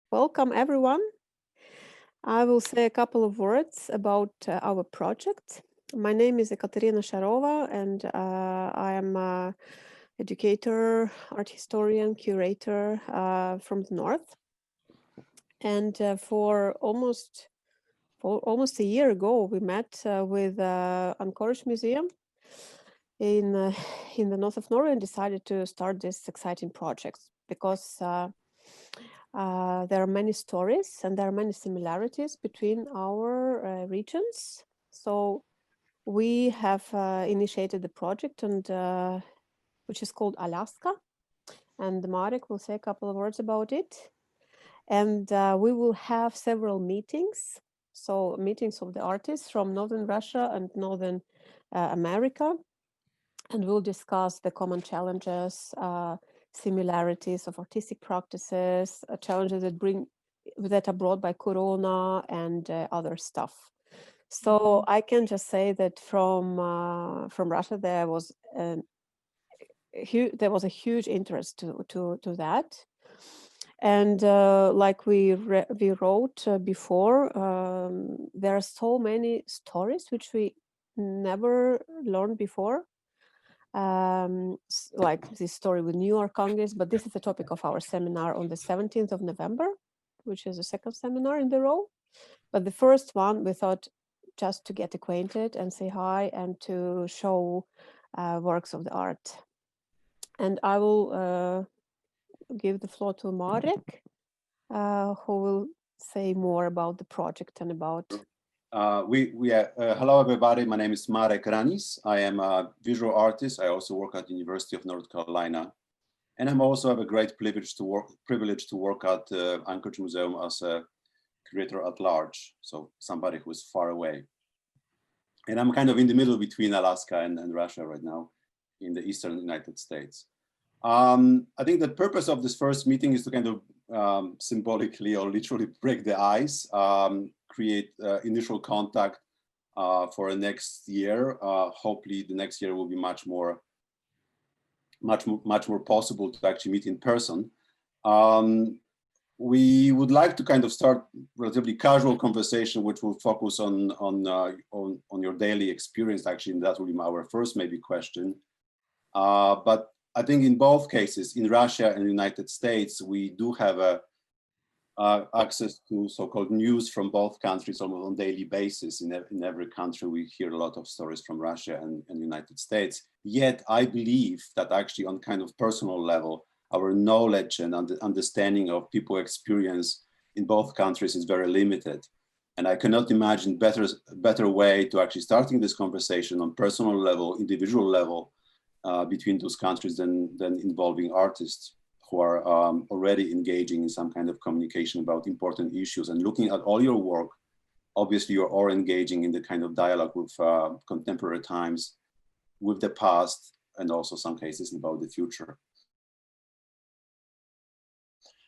Welcome everyone. I will say a couple of words about our project. My name is Ekaterina Sharova and I am an educator, art historian, curator from the north. And for almost a year ago, we met with Anchorage Museum in the north of Norway and decided to start this exciting project because there are many stories and there are many similarities between our regions. So we have initiated the project and which is called Alaska, and Marek will say a couple of words about it. And we will have several meetings. So meetings of the artists from Northern Russia and Northern America. And we'll discuss the common challenges, similarities of artistic practices, challenges that are brought by Corona and other stuff. So I can just say that from Russia there was a huge interest to that. And like we wrote before, there are so many stories which we never learned before, like this story with New Arkhangelsk, but this is the topic of our seminar on the 17th of November, which is the second seminar in the row. But the first one, we thought just to get acquainted and say hi and to show works of the art. And I will give the floor to Marek, who will say more about the project and about... Hello everybody, my name is Marek Ranis. I am a visual artist. I also work at the University of North Carolina. And I'm also have a great privilege to work at Anchorage Museum as a curator at large. So somebody who is far away. And I'm kind of in the middle between Alaska and Russia right now in the Eastern United States. I think the purpose of this first meeting is to kind of symbolically or literally break the ice, create initial contact for next year. Hopefully the next year will be much more possible to actually meet in person. We would like to kind of start relatively casual conversation, which will focus on your daily experience. Actually, and that will be our first maybe question. But I think in both cases, in Russia and the United States, we do have access to so-called news from both countries almost on a daily basis. In every country, we hear a lot of stories from Russia and the United States. Yet I believe that actually on kind of personal level, our knowledge and understanding of people's experience in both countries is very limited. And I cannot imagine better way to actually starting this conversation on personal level, individual level, between those countries than involving artists who are already engaging in some kind of communication about important issues and looking at all your work. Obviously, you're all engaging in the kind of dialogue with contemporary times, with the past, and also some cases about the future.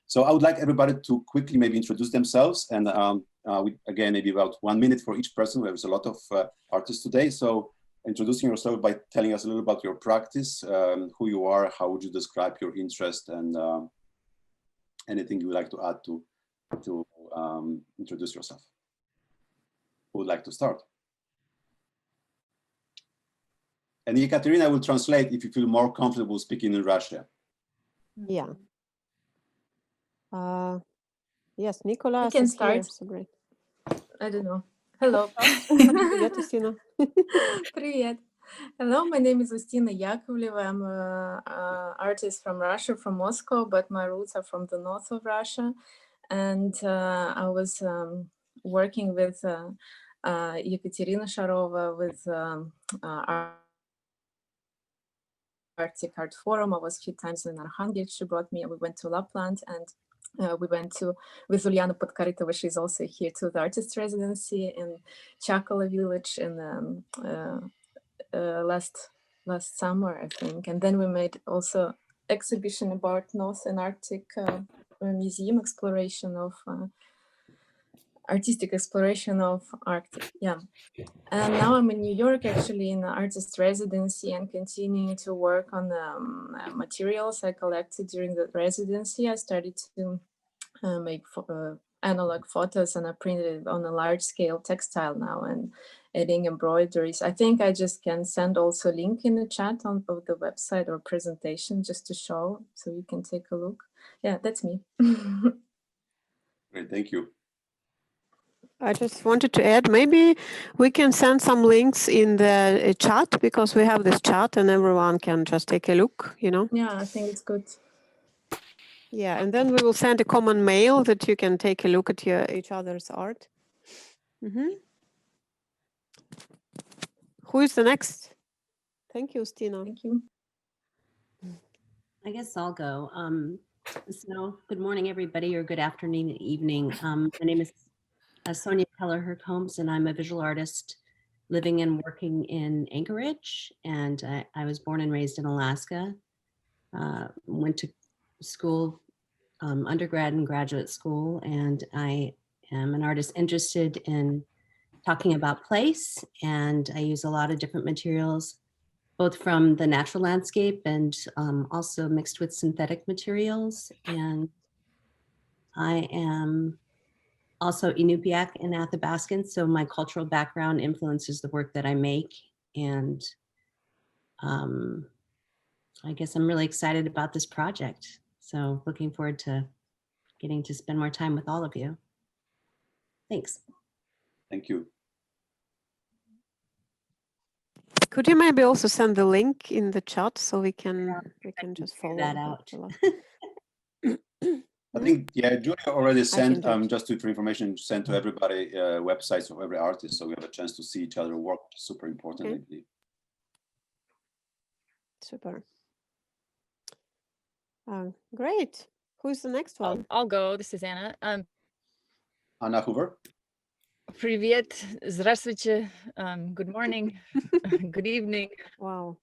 So I would like everybody to quickly maybe introduce themselves, and again, maybe about 1 minute for each person. There's a lot of artists today. So introducing yourself by telling us a little about your practice, who you are, how would you describe your interest, and anything you would like to add to introduce yourself. Who would like to start? And Ekaterina will translate if you feel more comfortable speaking in Russian. Yeah. Yes, Nikolay. I can start. So great. I don't know. Hello. Привет, Ustina. Привет. Hello, my name is Ustina Yakovleva. I'm an artist from Russia, from Moscow, but my roots are from the north of Russia. And I was working with Ekaterina Sharova with Arctic Art Forum. I was a few times in Arkhangelsk. She brought me, we went to Lapland, and we went to, with Ulyana Podkorytova, she's also here, to the artist residency in Chakala village in last summer, I think. And then we made also exhibition about North and Arctic Museum exploration of artistic exploration of Arctic. Yeah. And now I'm in New York, actually, in the artist residency, and continuing to work on the materials I collected during the residency. I started to make analog photos, and I printed it on a large scale textile now and adding embroideries. I think I just can send also a link in the chat of the website or presentation just to show, so you can take a look. Yeah, that's me. Great, thank you. I just wanted to add, maybe we can send some links in the chat, because we have this chat and everyone can just take a look, you know? Yeah, I think it's good. Yeah, and then we will send a common mail that you can take a look at each other's art. Who is the next? Thank you, Ustina. Thank you. I guess I'll go. So good morning, everybody, or good afternoon and evening. My name is Sonya Kelliher-Combs, and I'm a visual artist living and working in Anchorage. And I was born and raised in Alaska. Went to school, undergrad and graduate school, and I am an artist interested in talking about place, and I use a lot of different materials, both from the natural landscape and also mixed with synthetic materials. And I am also Inupiaq and Athabascan, so my cultural background influences the work that I make. And I guess I'm really excited about this project. So looking forward to getting to spend more time with all of you. Thanks. Thank you. Could you maybe also send the link in the chat so we can just follow that out? I think, yeah, Julia already sent, can do it. just for information, sent to everybody websites of every artist, so we have a chance to see each other work, which is super important, Okay. I believe. Super. Great. Who's the next one? I'll go. This is Anna. Anna Hoover. Привет, здравствуйте, good morning, good evening. Wow.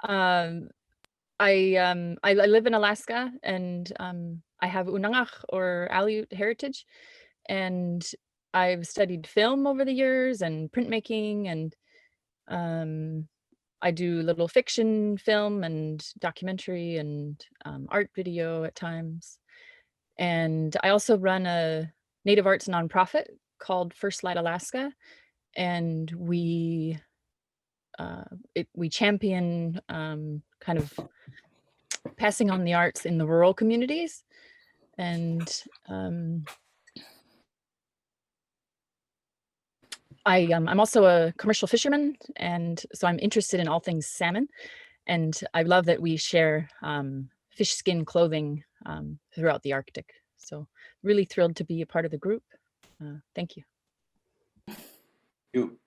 I live in Alaska, and I have Unangach or Aleut heritage, and I've studied film over the years and printmaking, and I do little fiction film and documentary and art video at times. And I also run a Native arts nonprofit called First Light Alaska, and we champion kind of passing on the arts in the rural communities. And I'm also a commercial fisherman, and so I'm interested in all things salmon. And I love that we share fish skin clothing throughout the Arctic. So really thrilled to be a part of the group. Thank you. You.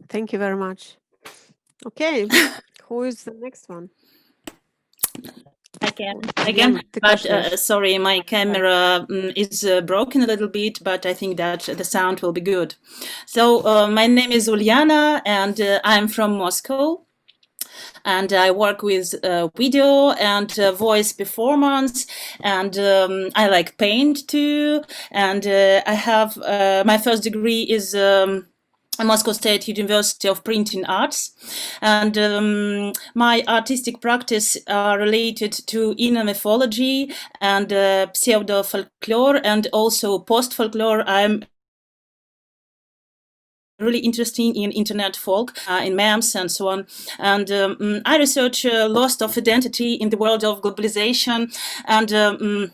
Thank you very much. Okay, who is the next one? Again, but sorry, my camera is broken a little bit, but I think that the sound will be good. So my name is Ulyana, and I'm from Moscow. And I work with video and voice performance, and I like paint too. And I have my first degree is Moscow State University of Printing Arts, and my artistic practice are related to inner mythology and pseudo folklore, and also post folklore. I'm really interested in internet folk, in memes and so on. And I research loss of identity in the world of globalization, and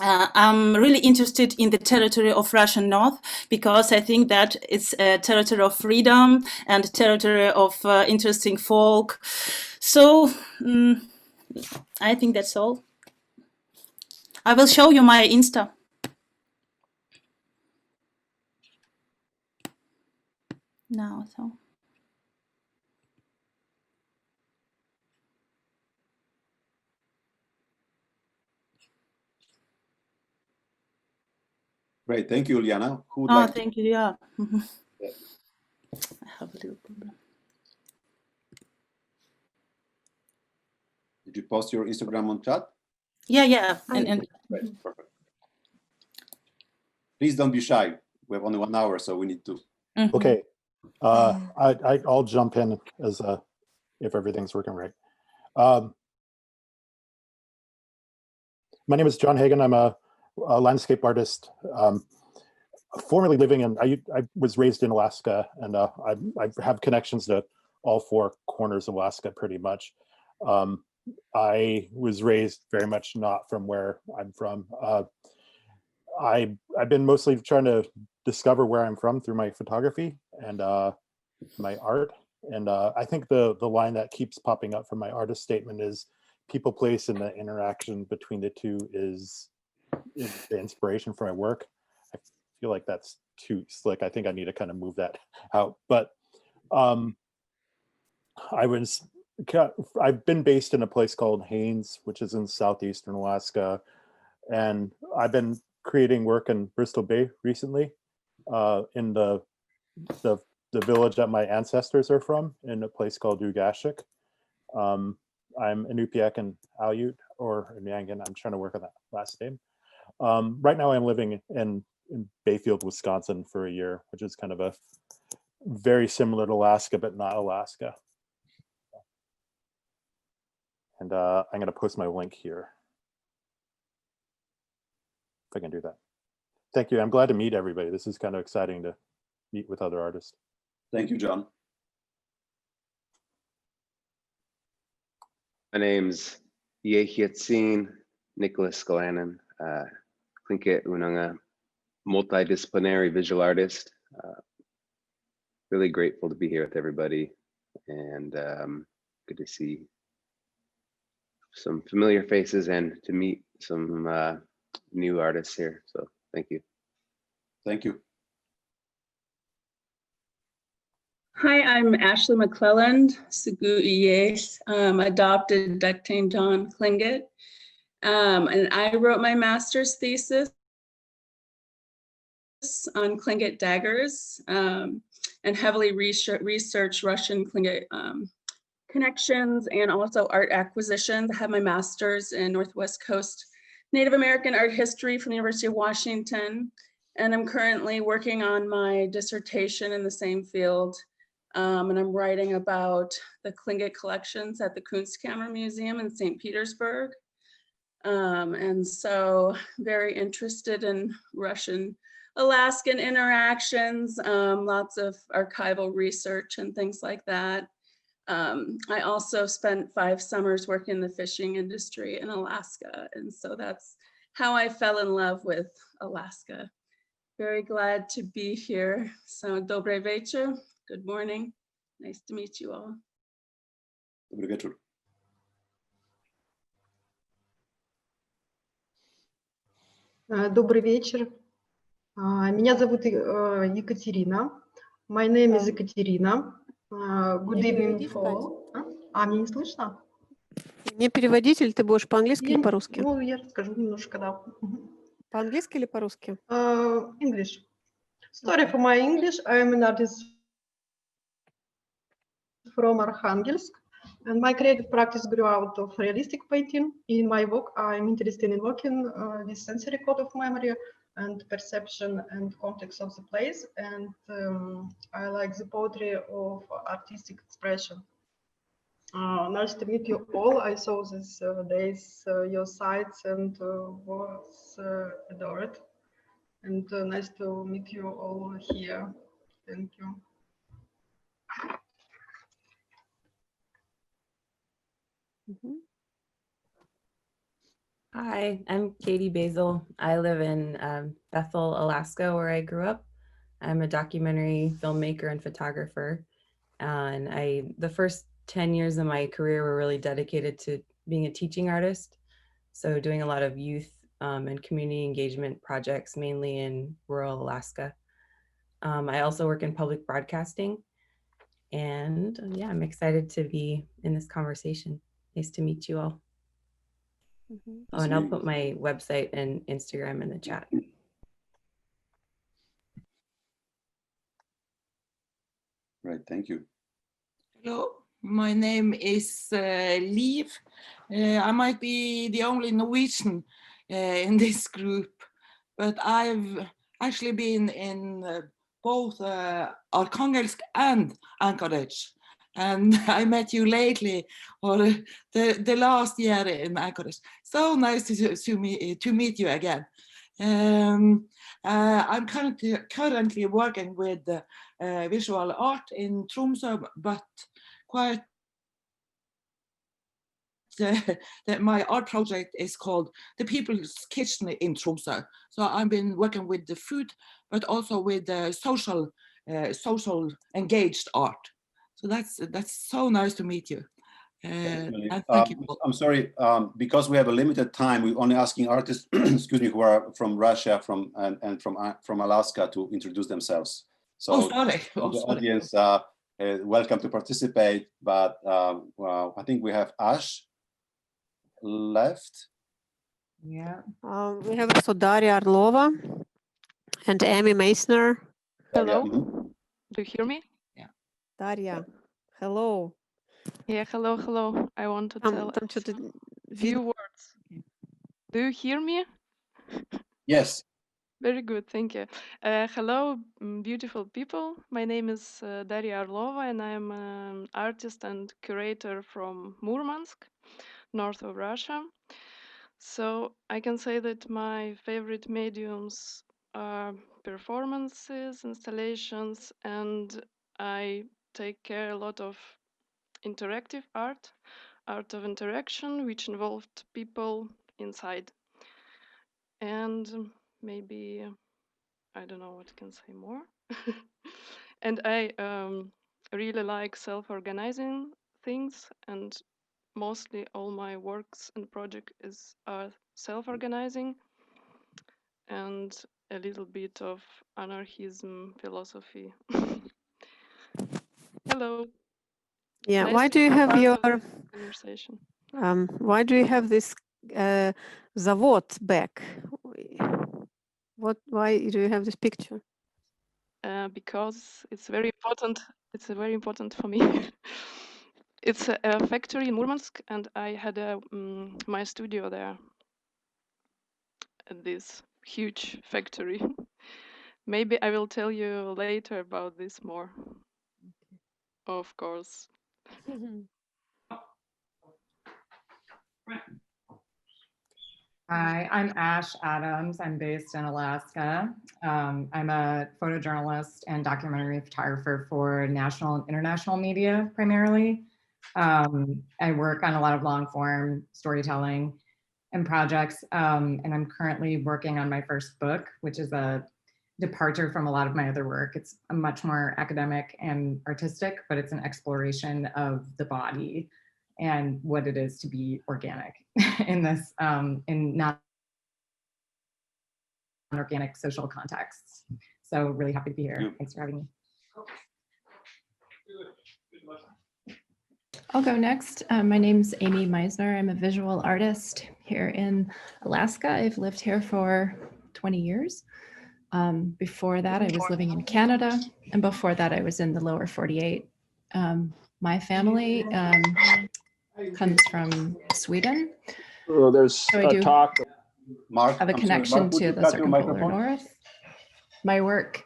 I'm really interested in the territory of Russian North, because I think that it's a territory of freedom and territory of interesting folk. So I think that's all. I will show you my Insta. Now, so. Great, thank you, Ulyana. Who would like Thank you, yeah. Yeah. I have a little problem. Did you post your Instagram on chat? Yeah. And Great, perfect. Please don't be shy. We have only 1 hour, so we need to. Okay, I'll jump in as if everything's working right. My name is John Hagen. I'm a landscape artist, formerly living in, I was raised in Alaska, and I have connections to all four corners of Alaska pretty much. I was raised very much not from where I'm from. I've been mostly trying to discover where I'm from through my photography and my art. And I think the line that keeps popping up from my artist statement is people, place, and the interaction between the two is the inspiration for my work. I feel like that's too slick. I think I need to kind of move that out. But I've been based in a place called Haines, which is in southeastern Alaska. And I've been creating work in Bristol Bay recently, in the village that my ancestors are from, in a place called Ugashik. I'm Inupiaq and Aleut, or Mangan. I'm trying to work on that last name. Right now I'm living in Bayfield, Wisconsin for a year, which is kind of a very similar to Alaska, but not Alaska. And I'm going to post my link here, if I can do that. Thank you. I'm glad to meet everybody. This is kind of exciting to meet with other artists. Thank you, John. My name's Yehiatzin Nicholas Glanin, Klinket Unanga, multidisciplinary visual artist. Really grateful to be here with everybody, and good to see some familiar faces and to meet some new artists here. So thank you. Thank you. Hi, I'm Ashley McClelland, Sugu Iyes, adopted Ductane John Klingit. And I wrote my master's thesis on Klingit daggers and heavily researched Russian Klingit connections and also art acquisitions. I have my master's in Northwest Coast Native American art history from the University of Washington. And I'm currently working on my dissertation in the same field. And I'm writing about the Klingit collections at the Kunstkammer Museum in St. Petersburg. And so very interested in Russian-Alaskan interactions, lots of archival research and things like that. I also spent 5 summers working in the fishing industry in Alaska. And so that's how I fell in love with Alaska. Very glad to be here. So, dobry večer. Good morning. Nice to meet you all. Добрый вечер. Добрый вечер. Меня зовут Екатерина. My name is Ekaterina. Good evening for... меня не слышно? Не переводитель, ты будешь по-английски или по-русски? Ну, я расскажу немножко, да. По-английски или по-русски? English. Sorry for my English. I am an artist from Arkhangelsk, and my creative practice grew out of realistic painting. In my work, I'm interested in working with sensory code of memory and perception and context of the place, and I like the poetry of artistic expression. Nice to meet you all. I saw these days your sites and was adored. And nice to meet you all here. Thank you. Hi, I'm Katie Basil. I live in Bethel, Alaska, where I grew up. I'm a documentary filmmaker and photographer. And the first 10 years of my career were really dedicated to being a teaching artist. So doing a lot of youth and community engagement projects, mainly in rural Alaska. I also work in public broadcasting. And yeah, I'm excited to be in this conversation. Nice to meet you all. Oh, and I'll put my website and Instagram in the chat. Right, thank you. Hello, my name is Liv. I might be the only Norwegian in this group, but I've actually been in both Arkhangelsk and Anchorage. and I met you lately, or the last year in Anchorage. So nice to meet you again. I'm currently working with visual art in Tromsø, but quite my art project is called The People's Kitchen in Tromsø. So I've been working with the food, but also with the social engaged art. So that's so nice to meet you. And thank you. I'm sorry, because we have a limited time, we're only asking artists, excuse me, who are from Russia and from Alaska to introduce themselves. So sorry. the audience, welcome to participate, but I think we have Ash left. Yeah. We have also Daria Orlova and Amy Meissner. Hello. Mm-hmm. Do you hear me? Yeah. Daria, hello. Yeah, hello. I want to tell a few words. Do you hear me? Yes. Very good, thank you. Hello, beautiful people. My name is Daria Orlova, and I'm an artist and curator from Murmansk, north of Russia. So I can say that my favorite mediums are performances, installations, and I take care a lot of interactive art of interaction, which involved people inside. And maybe, I don't know what I can say more. And I really like self-organizing things, and mostly all my works and projects are self-organizing, and a little bit of anarchism philosophy. Hello. Yeah, Nice why to do you be have part your of this conversation? why do you have this Zavod back? Why do you have this picture? Because it's very important. It's very important for me. It's a factory in Murmansk, and I had my studio there at this huge factory. Maybe I will tell you later about this more. Of course. Hi, I'm Ash Adams. I'm based in Alaska. I'm a photojournalist and documentary photographer for national and international media primarily. I work on a lot of long form storytelling and projects, and I'm currently working on my first book, which is a departure from a lot of my other work. It's a much more academic and artistic, but it's an exploration of the body and what it is to be organic in this in non-organic social contexts. So really happy to be here. Thanks for having me. I'll go next. My name's Amy Meisner. I'm a visual artist here in Alaska. I've lived here for 20 years. Before that, I was living in Canada, and before that, I was in the lower 48. My family comes from Sweden. Oh, there's so I do talk. Mark, have a connection to the circumpolar north. My work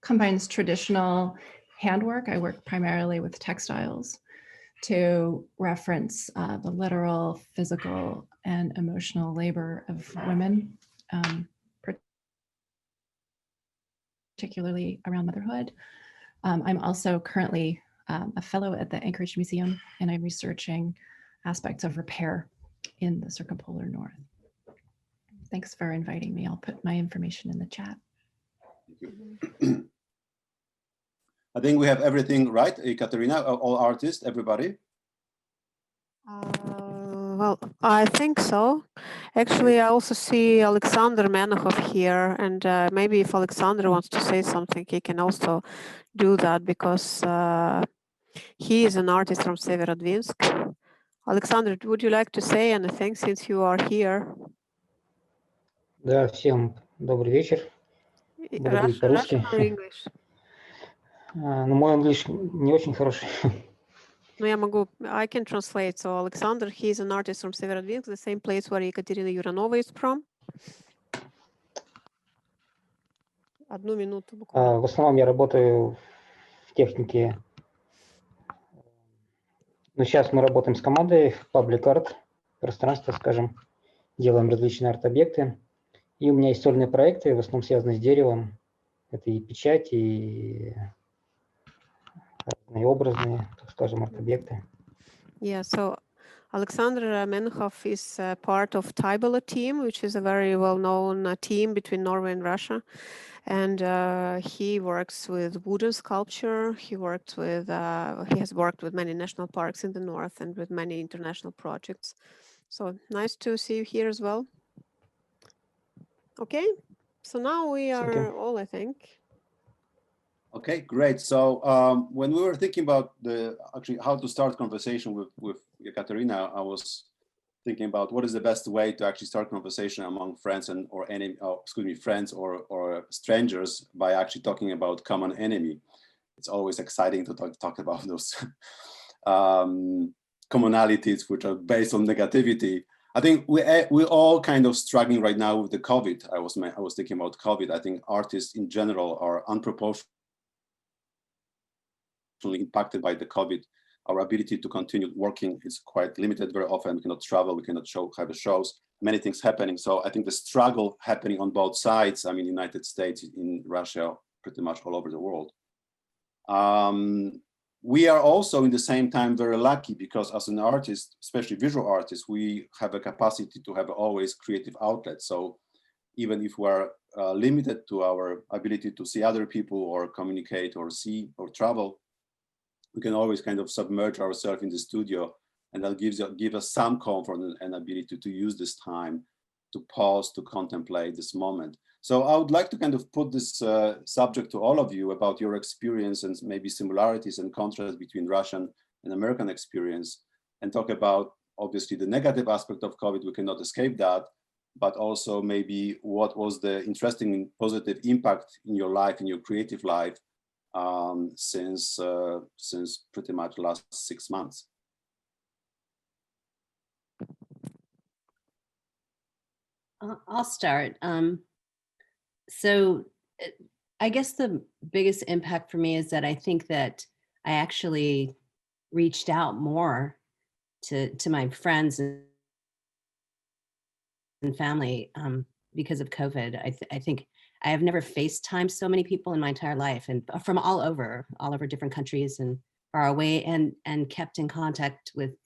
combines traditional handwork. I work primarily with textiles to reference the literal, physical, and emotional labor of women, particularly around motherhood. I'm also currently a fellow at the Anchorage Museum, and I'm researching aspects of repair in the circumpolar north. Thanks for inviting me. I'll put my information in the chat. I think we have everything right, Ekaterina, all artists, everybody. Well, I think so. Actually, I also see Alexander Menokhov here, and maybe if Alexander wants to say something, he can also do that, because he is an artist from Severodvinsk. Alexander, would you like to say anything since you are here? Да, всем добрый вечер. Буду говорить по-русски. Russian or English? Но мой английский не очень хороший. No, I can translate. So Alexander, he's an artist from Severodvinsk, the same place where Ekaterina Yarunova is from. Одну минуту буквально. В основном я работаю в технике Но сейчас мы работаем с командой в Public Art пространство, скажем, делаем различные арт-объекты. И у меня есть сольные проекты, в основном связанные с деревом. Это и печать, и разные образные, так скажем, арт-объекты. Yeah, so Alexander Menchov is part of Tybala team, which is a very well-known team between Norway and Russia. And he works with wooden sculpture. He has worked with many national parks in the north and with many international projects. So nice to see you here as well. Okay, so now we are all, I think. Okay, great. So when we were thinking about actually how to start conversation with Ekaterina, I was thinking about what is the best way to actually start conversation among friends friends or strangers by actually talking about common enemy. It's always exciting to talk about those commonalities which are based on negativity. I think we're all kind of struggling right now with the COVID. I was thinking about COVID. I think artists in general are unproportionately impacted by the COVID. Our ability to continue working is quite limited. Very often we cannot travel, we cannot have shows, many things happening. So I think the struggle happening on both sides, I mean, United States, in Russia, pretty much all over the world. We are also in the same time very lucky because as an artist, especially visual artist, we have a capacity to have always creative outlets. So even if we're limited to our ability to see other people or communicate or see or travel, we can always kind of submerge ourselves in the studio, and that give us some comfort and ability to use this time to pause, to contemplate this moment. So I would like to kind of put this subject to all of you about your experience and maybe similarities and contrasts between Russian and American experience, and talk about obviously the negative aspect of COVID. We cannot escape that, but also maybe what was the interesting positive impact in your life, in your creative life, since pretty much last 6 months. I'll start. So I guess the biggest impact for me is that I think that I actually reached out more to my friends and family because of COVID. I think I have never FaceTimed so many people in my entire life, and from all over different countries and far away, and kept in contact with,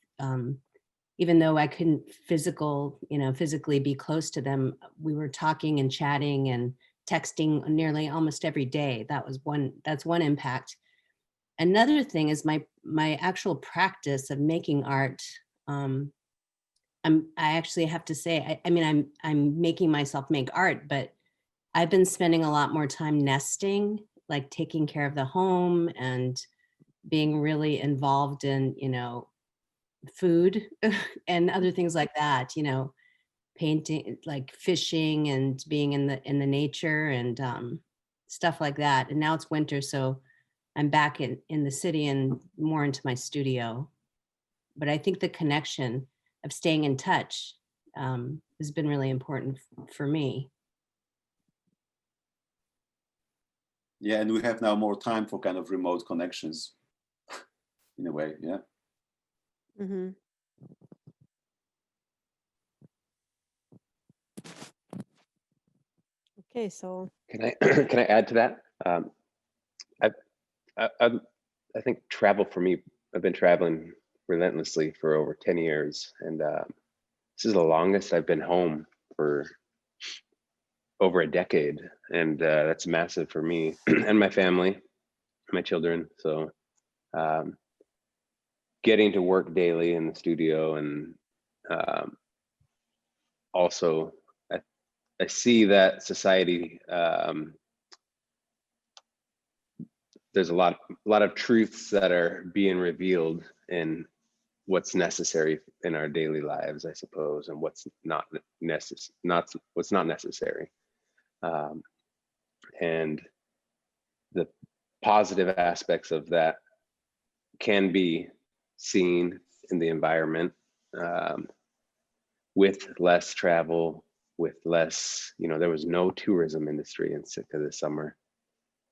even though I couldn't physically be close to them, we were talking and chatting and texting nearly almost every day. That's one impact. Another thing is my actual practice of making art. I actually have to say, I mean, I'm making myself make art, but I've been spending a lot more time nesting, like taking care of the home and being really involved in, food and other things like that, painting, like fishing and being in the nature and stuff like that. And now it's winter, so I'm back in the city and more into my studio. But I think the connection of staying in touch has been really important for me. Yeah, and we have now more time for kind of remote connections in a way, yeah. Mm-hmm. Okay, so can I add to that? I think travel for me, I've been traveling relentlessly for over 10 years, and this is the longest I've been home for over a decade, and that's massive for me and my family, my children. So getting to work daily in the studio, and also I see that society, there's a lot of truths that are being revealed in what's necessary in our daily lives, I suppose, and what's not necessary. And the positive aspects of that can be seen in the environment, with less travel, with less, there was no tourism industry in Sitka this summer.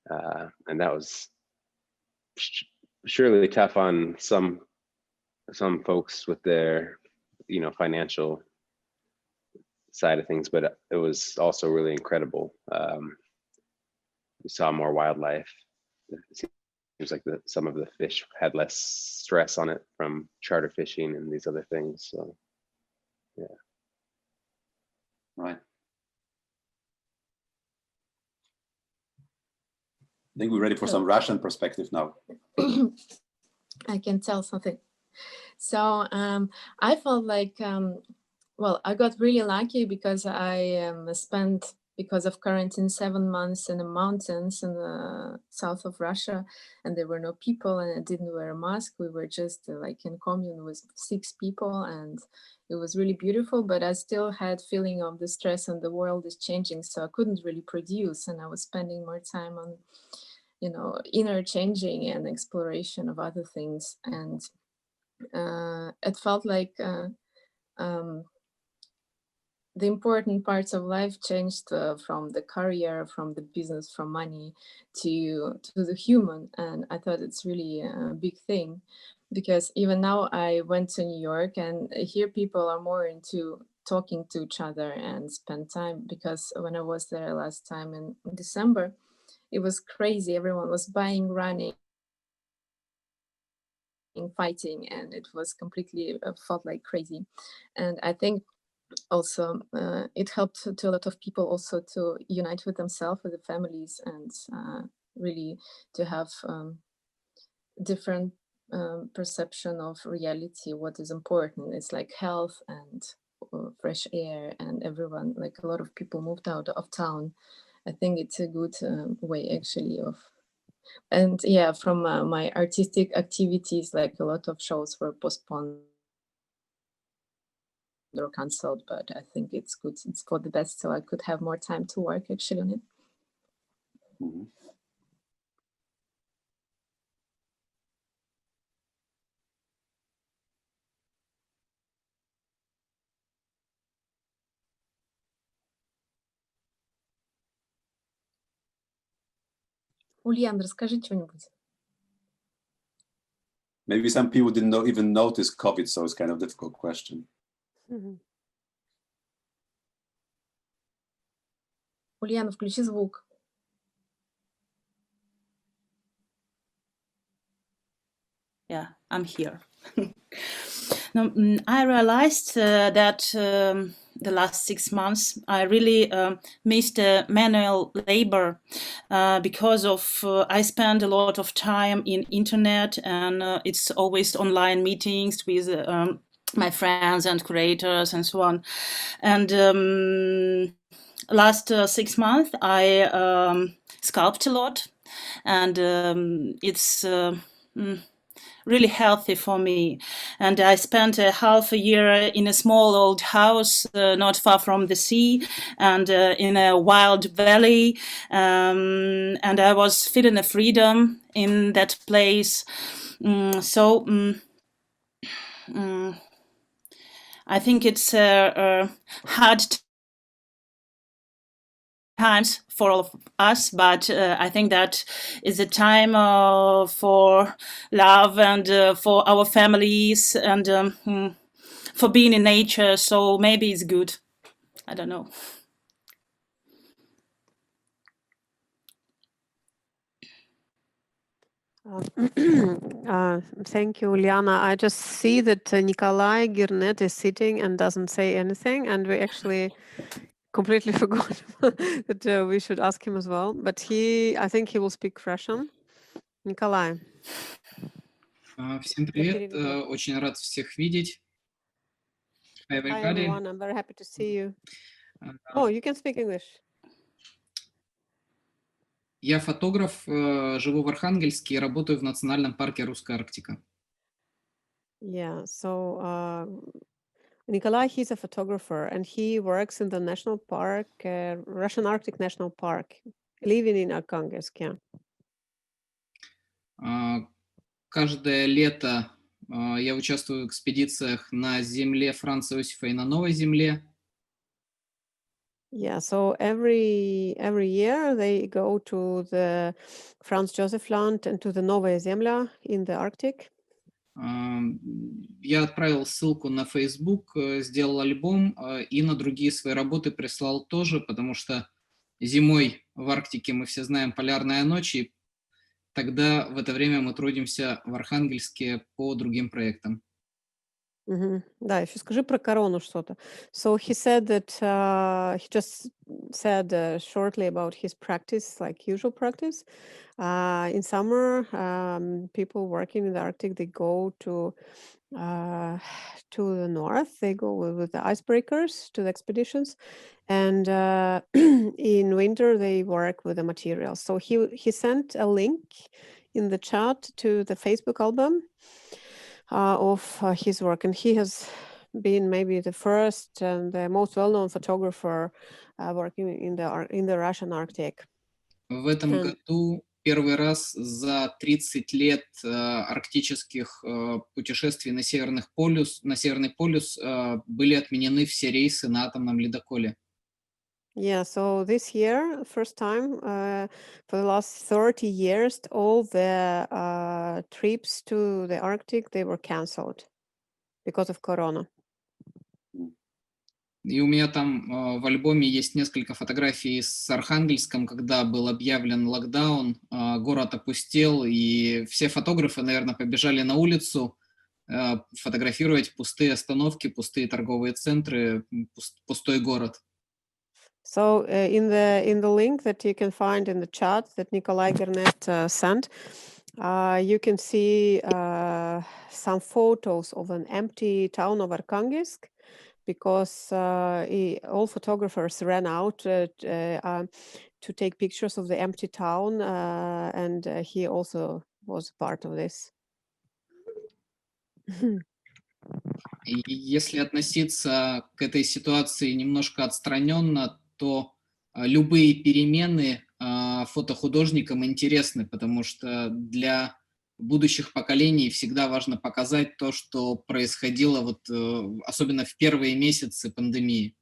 And that was surely tough on some some folks with their, financial side of things, but it was also really incredible. We saw more wildlife. It seems like some of the fish had less stress on it from charter fishing and these other things. So, yeah. Right. I think we're ready for some Russian perspective now. I can tell something. So I felt like, well, I got really lucky because I spent, because of quarantine, 7 months in the mountains in the south of Russia, and there were no people, and I didn't wear a mask. We were just like in commune with 6 people, and it was really beautiful, but I still had feeling of the stress, and the world is changing, so I couldn't really produce, and I was spending more time on, inner changing and exploration of other things. And it felt like the important parts of life changed from the career, from the business, from money to the human. And I thought it's really a big thing, because even now I went to New York, and here people are more into talking to each other and spend time, because when I was there last time in December, it was crazy. Everyone was buying, running, fighting, and it was completely felt like crazy. And I think also it helped to a lot of people also to unite with themselves, with the families, and really to have different perception of reality. What is important is like health and fresh air, and everyone, like a lot of people moved out of town. I think it's a good way actually of. And yeah, from my artistic activities, like a lot of shows were postponed or cancelled, but I think it's good, it's for the best, so I could have more time to work actually on it. Mm-hmm. Ульян, расскажи что-нибудь. Maybe some people didn't even notice COVID, so it's kind of a difficult question. Mm-hmm. Ульяна, включи звук. Yeah, I'm here. No, I realized that the last 6 months I really missed manual labor because of I spend a lot of time in internet, and it's always online meetings with my friends and curators and so on. And last 6 months I sculpt a lot, and it's really healthy for me. And I spent a half a year in a small old house not far from the sea, and in a wild valley, and I was feeling a freedom in that place. I think it's hard times for all of us, but I think that is a time for love and for our families, and for being in nature, so maybe it's good. I don't know. Thank you, Ulyana. I just see that Nikolay Gernet is sitting and doesn't say anything, and we actually completely forgot that we should ask him as well. But I think he will speak Russian. Nikolay. Всем привет, очень рад всех видеть. Hi everyone, I'm very happy to see you. Oh, you can speak English. Я фотограф, живу в Архангельске и работаю в Национальном парке Русская Арктика. Yeah, so Nikolay, he's a photographer, and he works in the national park, Russian Arctic National Park, living in Arkhangelsk. Yeah. Каждое лето я участвую в экспедициях на земле Франца Иосифа и на Новой земле. Yeah, so every year they go to the Franz Josef Land and to the Novaya Zemlya in the Arctic. Я отправил ссылку на Facebook, сделал альбом и на другие свои работы прислал тоже, потому что зимой в Арктике, мы все знаем, полярная ночь, и тогда в это время мы трудимся в Архангельске по другим проектам. Да, еще скажи про корону что-то. So he said that he just said shortly about his practice, like usual practice. In summer, people working in the Arctic, they go to the north. They go with the icebreakers to the expeditions, and in winter they work with the materials. So he sent a link in the chat to the Facebook album of his work, and he has been maybe the first and the most well-known photographer working in the Russian Arctic. В этом году первый раз за 30 лет арктических путешествий на Северный полюс были отменены все рейсы на атомном ледоколе. Yeah, so this year, first time for the last 30 years, all the trips to the Arctic, they were canceled because of Corona. И у меня там в альбоме есть несколько фотографий с Архангельском, когда был объявлен локдаун, город опустел, и все фотографы, наверное, побежали на улицу фотографировать пустые остановки, пустые торговые центры, пустой город. So in the link that you can find in the chat that Nikolay Gernet sent, you can see some photos of an empty town of Arkhangelsk, because all photographers ran out to take pictures of the empty town, and he also was part of this. И если относиться к этой ситуации немножко отстраненно, то любые перемены фотохудожникам интересны, потому что для будущих поколений всегда важно показать то, что происходило особенно в первые месяцы пандемии.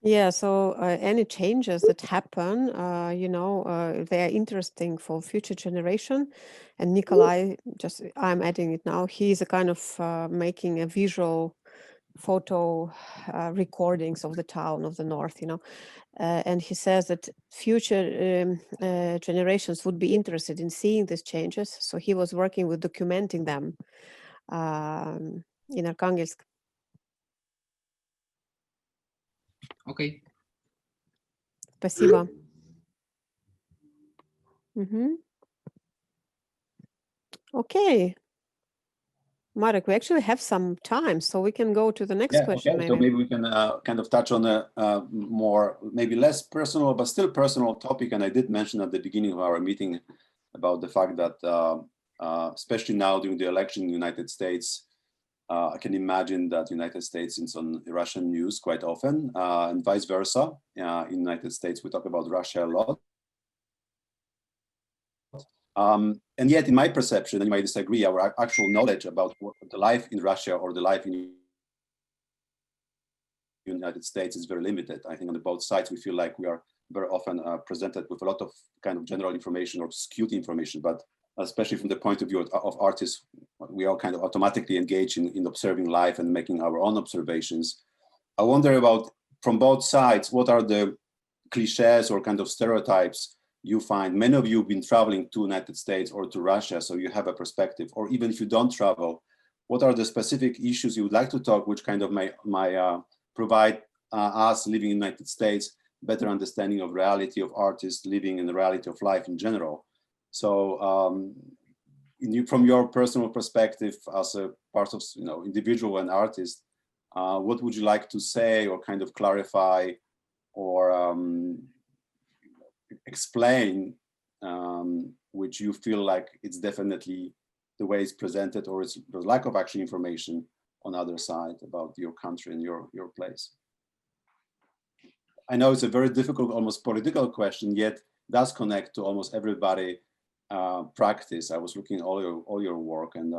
Yeah, so any changes that happen, they are interesting for future generation. And Nikolay, I'm adding it now, he's a kind of making a visual photo recordings of the town of the north, and he says that future generations would be interested in seeing these changes. So he was working with documenting them in Arkhangelsk. Okay. Спасибо. Okay. Marek, we actually have some time, so we can go to the next question. Okay. So maybe we can kind of touch on a more, maybe less personal, but still personal topic. And I did mention at the beginning of our meeting about the fact that, especially now during the election in the United States, I can imagine that the United States is on Russian news quite often, and vice versa. In the United States, we talk about Russia a lot. And yet, in my perception, and you might disagree, our actual knowledge about the life in Russia or the life in the United States is very limited. I think on both sides, we feel like we are very often presented with a lot of kind of general information or skewed information, but especially from the point of view of artists, we all kind of automatically engage in observing life and making our own observations. I wonder about, from both sides, what are the cliches or kind of stereotypes you find? Many of you have been traveling to the United States or to Russia, so you have a perspective. Or even if you don't travel, what are the specific issues you would like to talk, which kind of may provide us living in the United States better understanding of reality of artists living in the reality of life in general. So from your personal perspective as a part of individual and artist, what would you like to say or kind of clarify or explain, which you feel like it's definitely the way it's presented, or it's the lack of actual information on the other side about your country and your place? I know it's a very difficult, almost political question, yet does connect to almost everybody practice. I was looking at all your work, and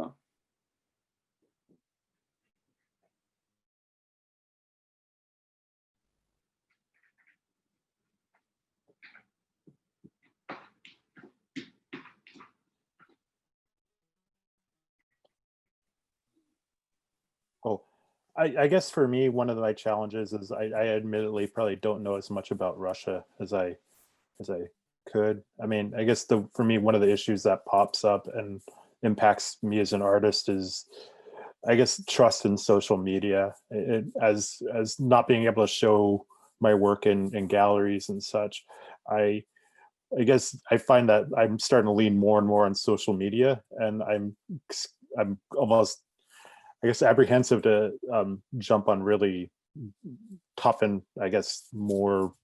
I guess for me, one of my challenges is I admittedly probably don't know as much about Russia as I could. I mean, I guess for me, one of the issues that pops up and impacts me as an artist is, I guess, trust in social media, as not being able to show my work in galleries and such. I guess I find that I'm starting to lean more and more on social media, and I'm almost, I guess, apprehensive to jump on really tough and, I guess, more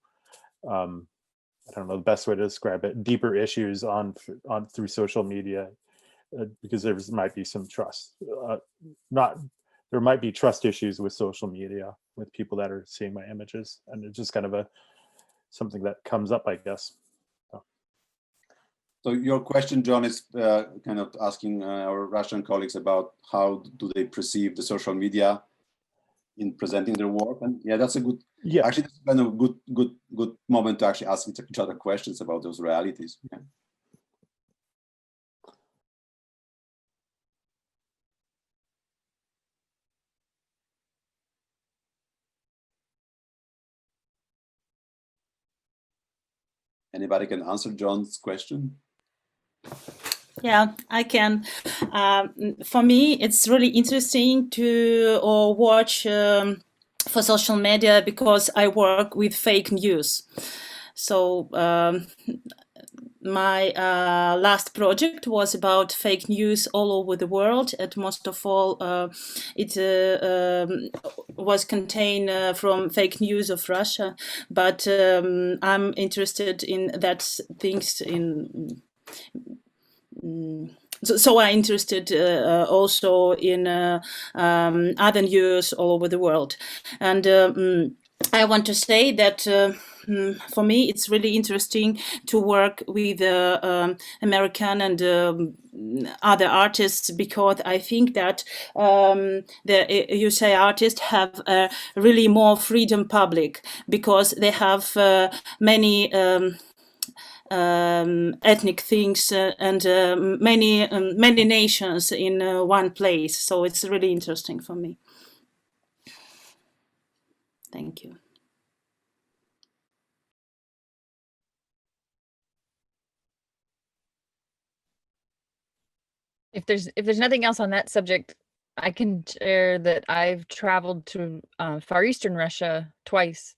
I don't know the best way to describe it, deeper issues on through social media, because there might be some trust. There might be trust issues with social media with people that are seeing my images, and it's just kind of something that comes up, I guess. So your question, John, is kind of asking our Russian colleagues about how do they perceive the social media in presenting their work, and yeah, that's a good. Yeah, actually, that's kind of good moment to actually ask each other questions about those realities. Yeah. Anybody can answer John's question? Yeah, I can. For me, it's really interesting to watch for social media because I work with fake news. So my last project was about fake news all over the world. And most of all, it was contained from fake news of Russia. But I'm interested in that things in. So I'm interested also in other news all over the world. And I want to say that for me, it's really interesting to work with American and other artists, because I think that the USA artists have really more freedom public, because they have many ethnic things and many nations in one place. So it's really interesting for me. Thank you. If there's nothing else on that subject, I can share that I've traveled to Far Eastern Russia twice,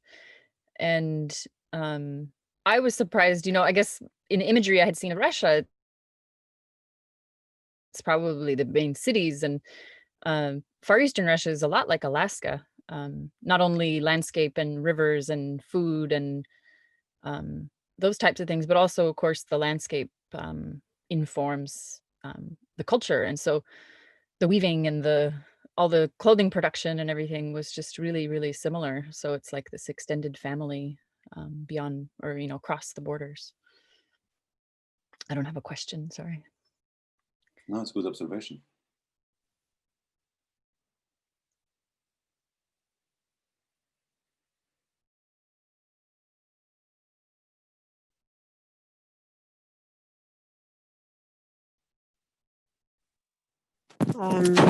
and I was surprised. I guess in imagery I had seen of Russia, it's probably the main cities, and Far Eastern Russia is a lot like Alaska. Not only landscape and rivers and food and those types of things, but also, of course, the landscape informs the culture. And so the weaving and all the clothing production and everything was just really, really similar. So it's like this extended family beyond, or, across the borders. I don't have a question, sorry. No, it's a good observation.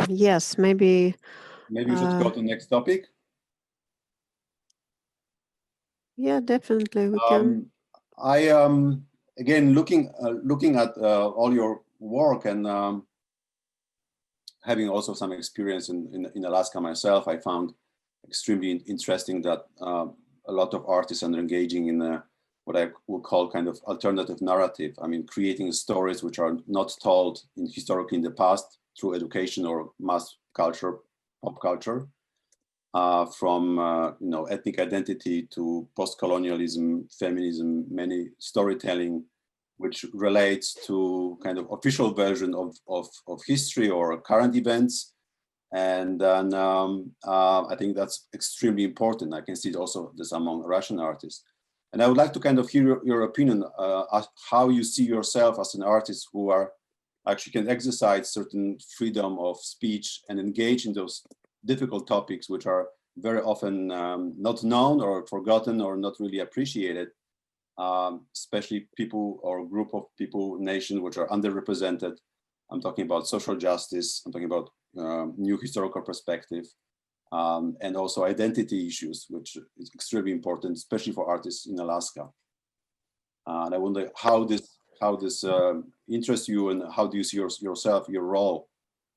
Yes, maybe. Maybe we should go to the next topic. Yeah, definitely we can. I again looking at all your work and having also some experience in Alaska myself, I found extremely interesting that a lot of artists are engaging in what I would call kind of alternative narrative. I mean, creating stories which are not told historically in the past through education or mass culture, pop culture, from ethnic identity to post-colonialism, feminism, many storytelling, which relates to kind of official version of history or current events. And then I think that's extremely important. I can see it also this among Russian artists. And I would like to kind of hear your opinion how you see yourself as an artist who actually can exercise certain freedom of speech and engage in those difficult topics, which are very often not known or forgotten or not really appreciated, especially people or group of people, nations which are underrepresented. I'm talking about social justice. I'm talking about new historical perspective. and also identity issues, which is extremely important, especially for artists in Alaska. And I wonder how this interests you, and how do you see yourself, your role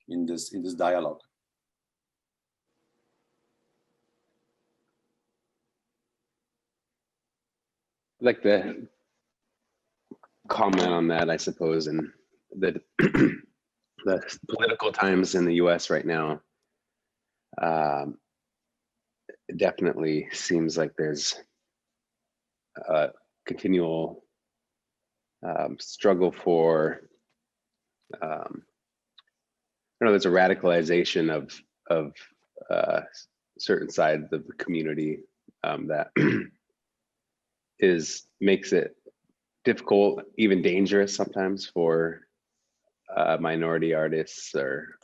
in this dialogue? I'd like to comment on that, I suppose, and the political times in the U.S. right now. It definitely seems like there's a continual struggle for, there's a radicalization of certain sides of the community that makes it difficult, even dangerous sometimes for minority artists or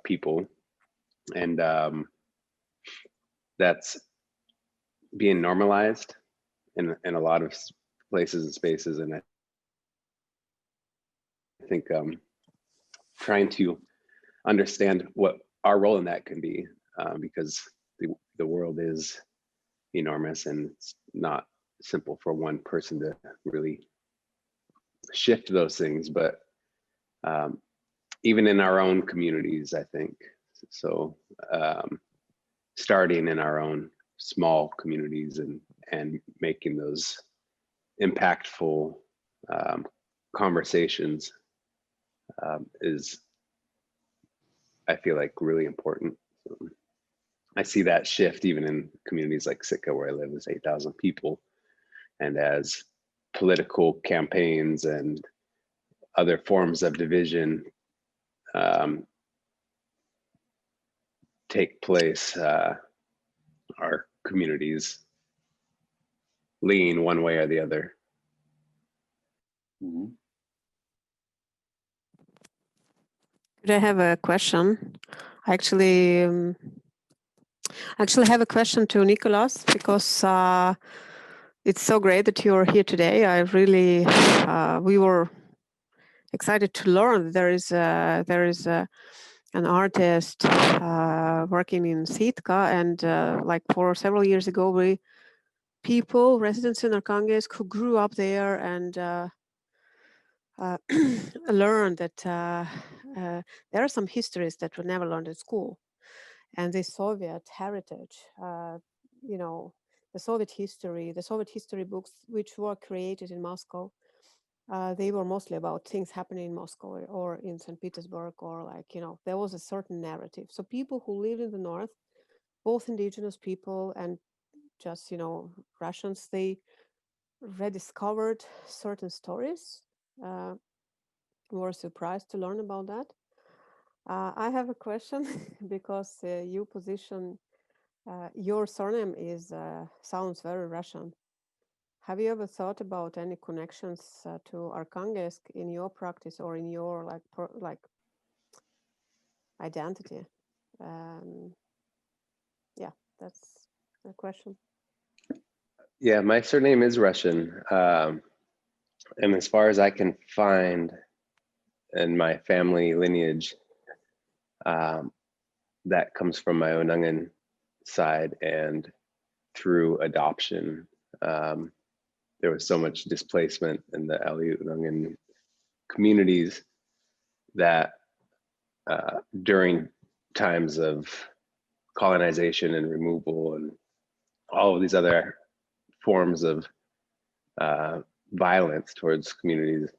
people, and that's being normalized in a lot of places and spaces. And I think trying to understand what our role in that can be, because the world is enormous, and it's not simple for one person to really shift those things, but even in our own communities, I think so. Starting in our own small communities and making those impactful conversations is, I feel like, really important. So I see that shift even in communities like Sitka, where I live, is 8,000 people, and as political campaigns and other forms of division take place, our communities lean one way or the other. Mm-hmm. Could I have a question? I actually have a question to Nicholas, because it's so great that you're here today. I really, we were excited to learn that there is an artist working in Sitka, and like for several years ago, residents in Arkhangelsk who grew up there and learned that there are some histories that were never learned at school, and the Soviet heritage, the Soviet history books, which were created in Moscow, they were mostly about things happening in Moscow or in St. Petersburg, or there was a certain narrative. So people who lived in the north, both indigenous people and just, Russians, they rediscovered certain stories. Were surprised to learn about that. I have a question because you position, your surname sounds very Russian. Have you ever thought about any connections to Arkhangelsk in your practice or in your identity? Yeah, that's the question. Yeah, my surname is Russian, and as far as I can find in my family lineage, that comes from my Unangan side, and through adoption. There was so much displacement in the Aleut Unangan communities that during times of colonization and removal and all of these other forms of violence towards communities,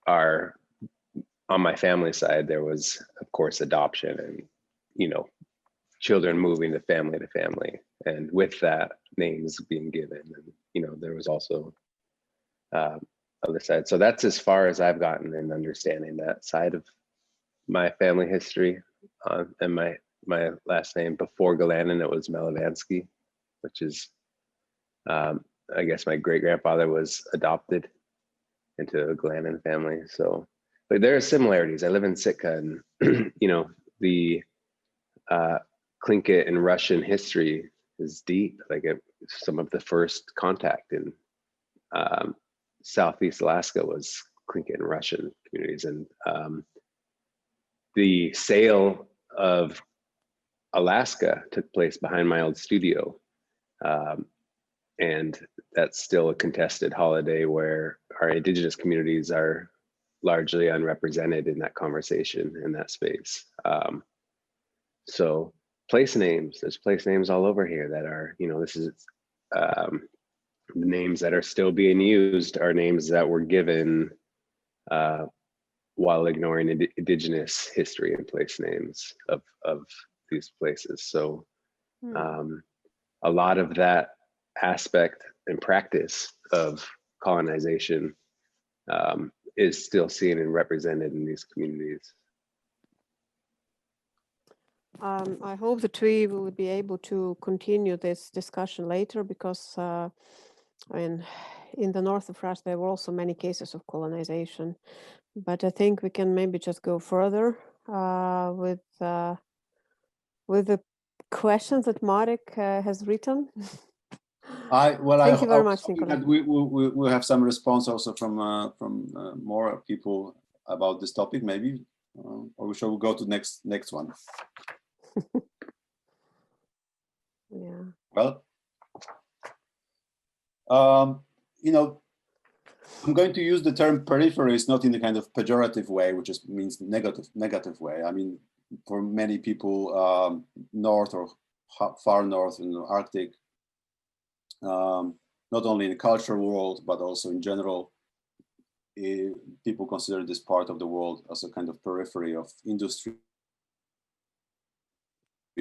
on my family side, there was, of course, adoption and, children moving to family, and with that, names being given, and there was also other side. So that's as far as I've gotten in understanding that side of my family history. And my last name before Galanin, it was Melovansky, which is, I guess my great grandfather was adopted into a Glanin family. So, but there are similarities. I live in Sitka, and the Tlingit in Russian history is deep. Like some of the first contact in Southeast Alaska was Tlingit and Russian communities, and the sale of Alaska took place behind my old studio. And that's still a contested holiday where our indigenous communities are largely unrepresented in that conversation, in that space. So place names, there's place names all over here that are, this is the names that are still being used are names that were given while ignoring indigenous history and place names of these places. So a lot of that aspect and practice of colonization is still seen and represented in these communities. I hope that we will be able to continue this discussion later because, I mean, in the north of Russia, there were also many cases of colonization. But I think we can maybe just go further with the questions that Marek has written. Thank you very much, Nikolay. We'll have some response also from more people about this topic, maybe, or shall we go to next one? Yeah. Well, I'm going to use the term peripheries not in a kind of pejorative way, which just means negative way. I mean, for many people, north or far north in the Arctic, not only in the cultural world, but also in general, people consider this part of the world as a kind of periphery of industry,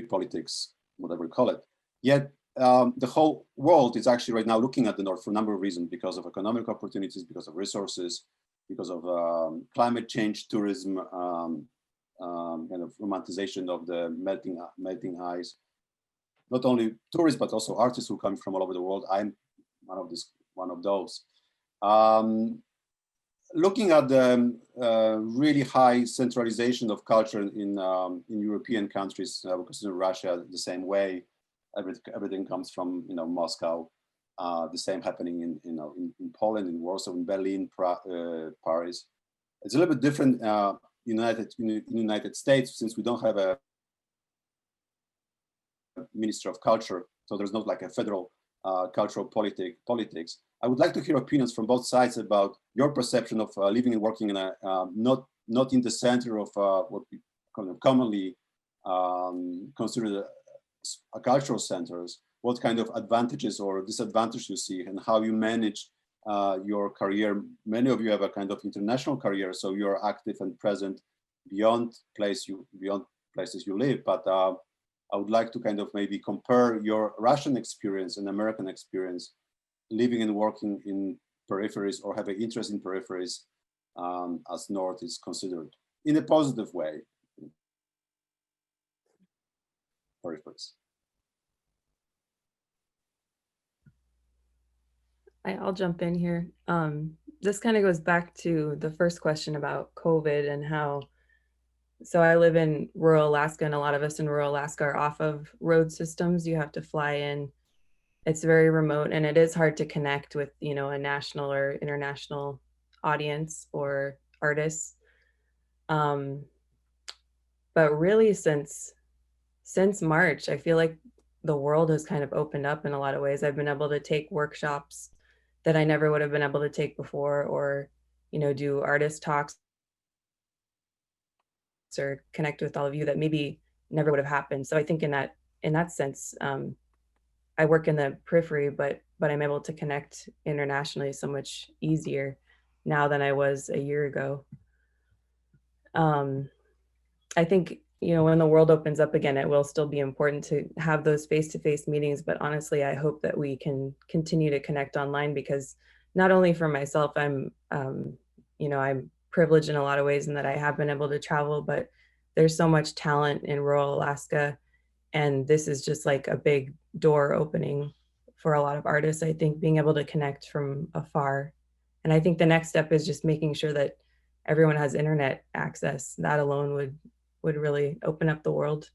politics, whatever you call it. Yet the whole world is actually right now looking at the north for a number of reasons, because of economic opportunities, because of resources, because of climate change, tourism, kind of romanticization of the melting ice. Not only tourists, but also artists who come from all over the world. I'm one of those. Looking at the really high centralization of culture in European countries, we consider Russia the same way. Everything comes from Moscow. The same happening in Poland, in Warsaw, in Berlin, Paris. It's a little bit different in the United States, since we don't have a Minister of Culture, so there's not like a federal cultural politics. I would like to hear opinions from both sides about your perception of living and working in a not in the center of what we kind of commonly consider cultural centers. What kind of advantages or disadvantages you see, and how you manage your career. Many of you have a kind of international career, so you're active and present beyond places you live. But I would like to kind of maybe compare your Russian experience and American experience, living and working in peripheries or have an interest in peripheries as North is considered in a positive way. Peripheries. I'll jump in here. This kind of goes back to the first question about COVID and how, so I live in rural Alaska, and a lot of us in rural Alaska are off of road systems. You have to fly in. It's very remote, and it is hard to connect with, a national or international audience or artists. But really since March, I feel like the world has kind of opened up in a lot of ways. I've been able to take workshops that I never would have been able to take before, or, do artist talks or connect with all of you that maybe never would have happened. So I think in that sense, I work in the periphery, but I'm able to connect internationally so much easier now than I was a year ago. I think, when the world opens up again, it will still be important to have those face-to-face meetings. But honestly, I hope that we can continue to connect online, because not only for myself, I'm privileged in a lot of ways in that I have been able to travel, but there's so much talent in rural Alaska. And this is just like a big door opening for a lot of artists, I think, being able to connect from afar. And I think the next step is just making sure that everyone has internet access. That alone would really open up the world.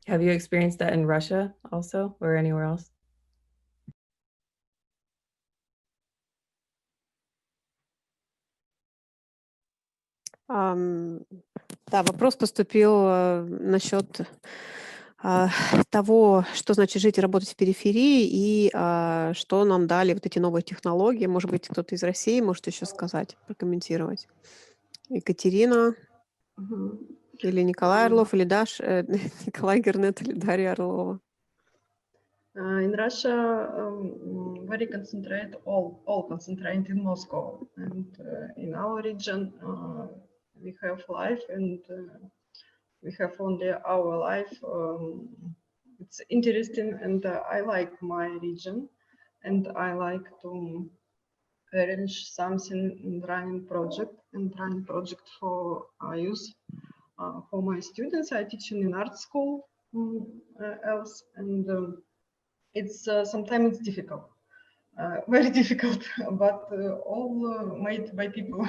Have you experienced that in Russia also, or anywhere else? Да, вопрос поступил насчет того, что значит жить и работать в периферии, и что нам дали вот эти новые технологии. Может быть, кто-то из России может еще сказать, прокомментировать. Екатерина, или Николай Орлов, или Николай Gernet, или Дарья Орлова. In Russia, very concentrate, all concentrated in Moscow, and in our region, we have life, and we have only our life. It's interesting, and I like my region, and I like to arrange something in running project for youth, for my students. I teach in art school else, and it's sometimes it's difficult, very difficult, but all made by people,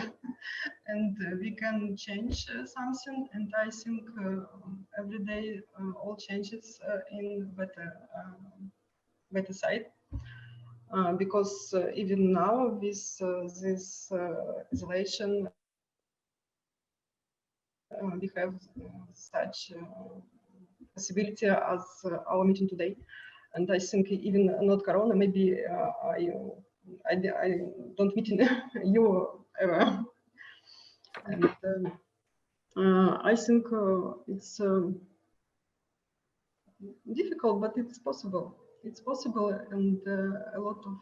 and we can change something. And I think every day all changes in better side, because even now with this isolation, we have such possibility as our meeting today. And I think even not Corona, maybe I don't meet you ever. And I think it's difficult, but it's possible. It's possible, and a lot of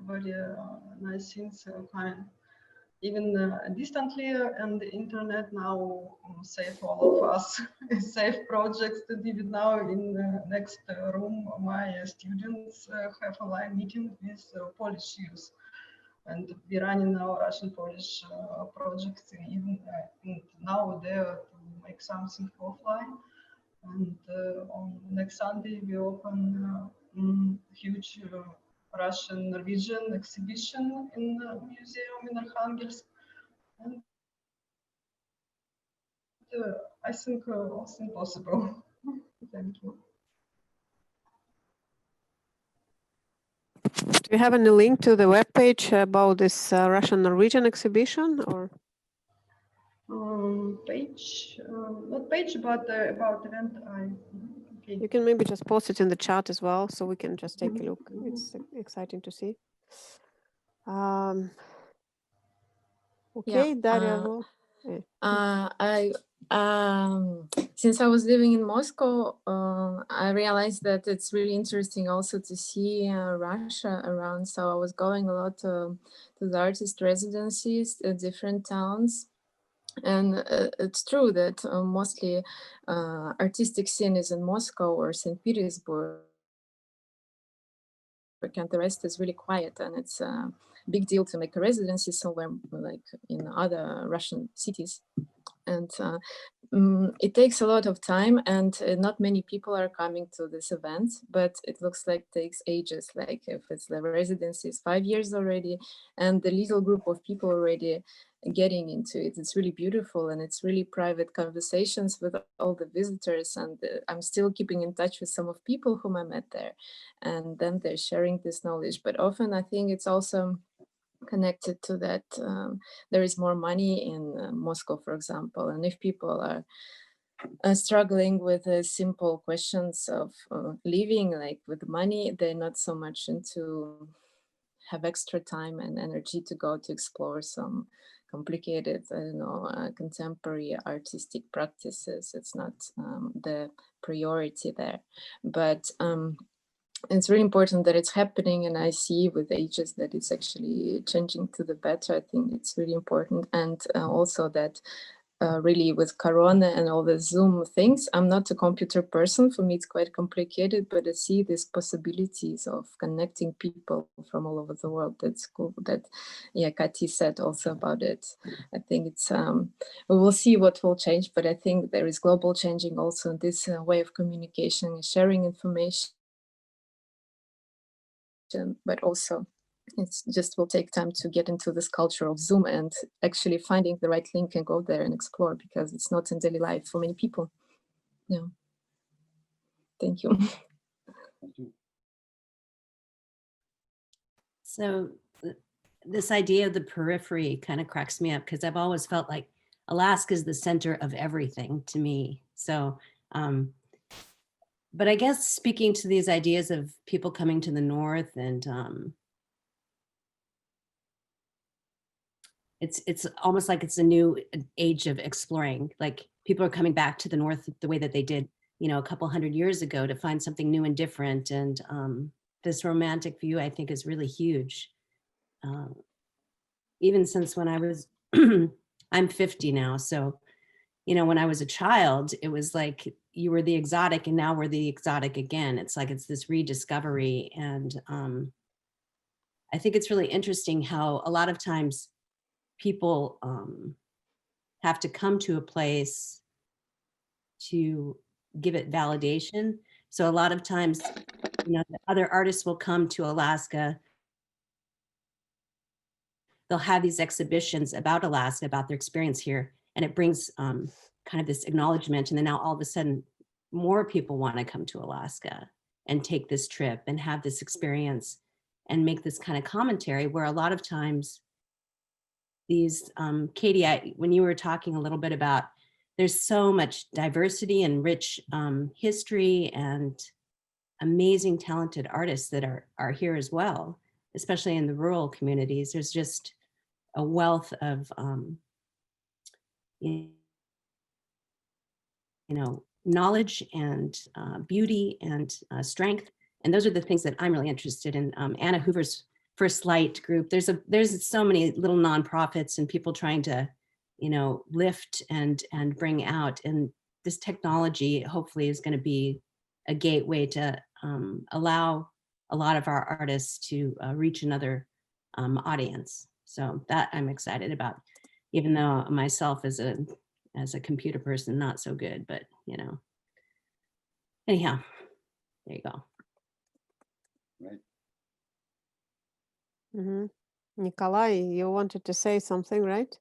very nice things can even distantly, and the internet now save all of us, save projects. And even now in the next room, my students have online meeting with Polish youth, and we running now Russian-Polish projects. Even and now there to make something offline. And on next Sunday we open huge Russian-Norwegian exhibition in the museum in Arkhangelsk. And I think also possible. Thank you. Do you have any link to the webpage about this Russian-Norwegian exhibition, or? Page, not page, but about event. Okay. You can maybe just post it in the chat as well, so we can just take a look. It's exciting to see. Okay, Daria. Since I was living in Moscow, I realized that it's really interesting also to see Russia around. So I was going a lot to the artist residencies at different towns. And it's true that mostly artistic scene is in Moscow or St. Petersburg, and the rest is really quiet. And it's a big deal to make a residency somewhere like in other Russian cities. And it takes a lot of time, and not many people are coming to this event, but it looks like it takes ages. Like if it's the residency is 5 years already, and the little group of people already getting into it. It's really beautiful, and it's really private conversations with all the visitors. And I'm still keeping in touch with some of people whom I met there, and then they're sharing this knowledge. But often I think it's also connected to that there is more money in Moscow, for example, and if people are struggling with simple questions of living, like with money, they're not so much into have extra time and energy to go to explore some complicated, I don't know, contemporary artistic practices. It's not the priority there, but it's really important that it's happening, and I see with ages that it's actually changing to the better. I think it's really important, and also that really with Corona and all the Zoom things, I'm not a computer person. For me, it's quite complicated, but I see these possibilities of connecting people from all over the world. That's cool. That, yeah, Kati said also about it. I think it's, we will see what will change, but I think there is global changing also in this way of communication and sharing information. But also it's just will take time to get into this culture of Zoom and actually finding the right link and go there and explore, because it's not in daily life for many people. Yeah. Thank you. So this idea of the periphery kind of cracks me up, because I've always felt like Alaska is the center of everything to me. So, but I guess speaking to these ideas of people coming to the north and it's almost like it's a new age of exploring. Like people are coming back to the north the way that they did, you know, a couple hundred years ago to find something new and different. And this romantic view, I think, is really huge. Even since when I was, I'm 50 now. So, you know, when I was a child, it was like you were the exotic and now we're the exotic again. It's like, it's this rediscovery. And I think it's really interesting how a lot of times people have to come to a place to give it validation. So a lot of times, you know, the other artists will come to Alaska. They'll have these exhibitions about Alaska, about their experience here, and it brings kind of this acknowledgement. And then now all of a sudden, more people want to come to Alaska and take this trip and have this experience and make this kind of commentary where a lot of times these, Katie, when you were talking a little bit about, there's so much diversity and rich history and amazing talented artists that are here as well, especially in the rural communities. There's just a wealth of, you know, knowledge and beauty and strength. And those are the things that I'm really interested in. Anna Hoover's First Light group, there's so many little nonprofits and people trying to, you know, lift and bring out. And this technology hopefully is going to be a gateway to allow a lot of our artists to reach another audience. So that I'm excited about, even though myself as a computer person, not so good, but you know, anyhow, there you go. Right. Mm-hmm. Nikolay, you wanted to say something, right?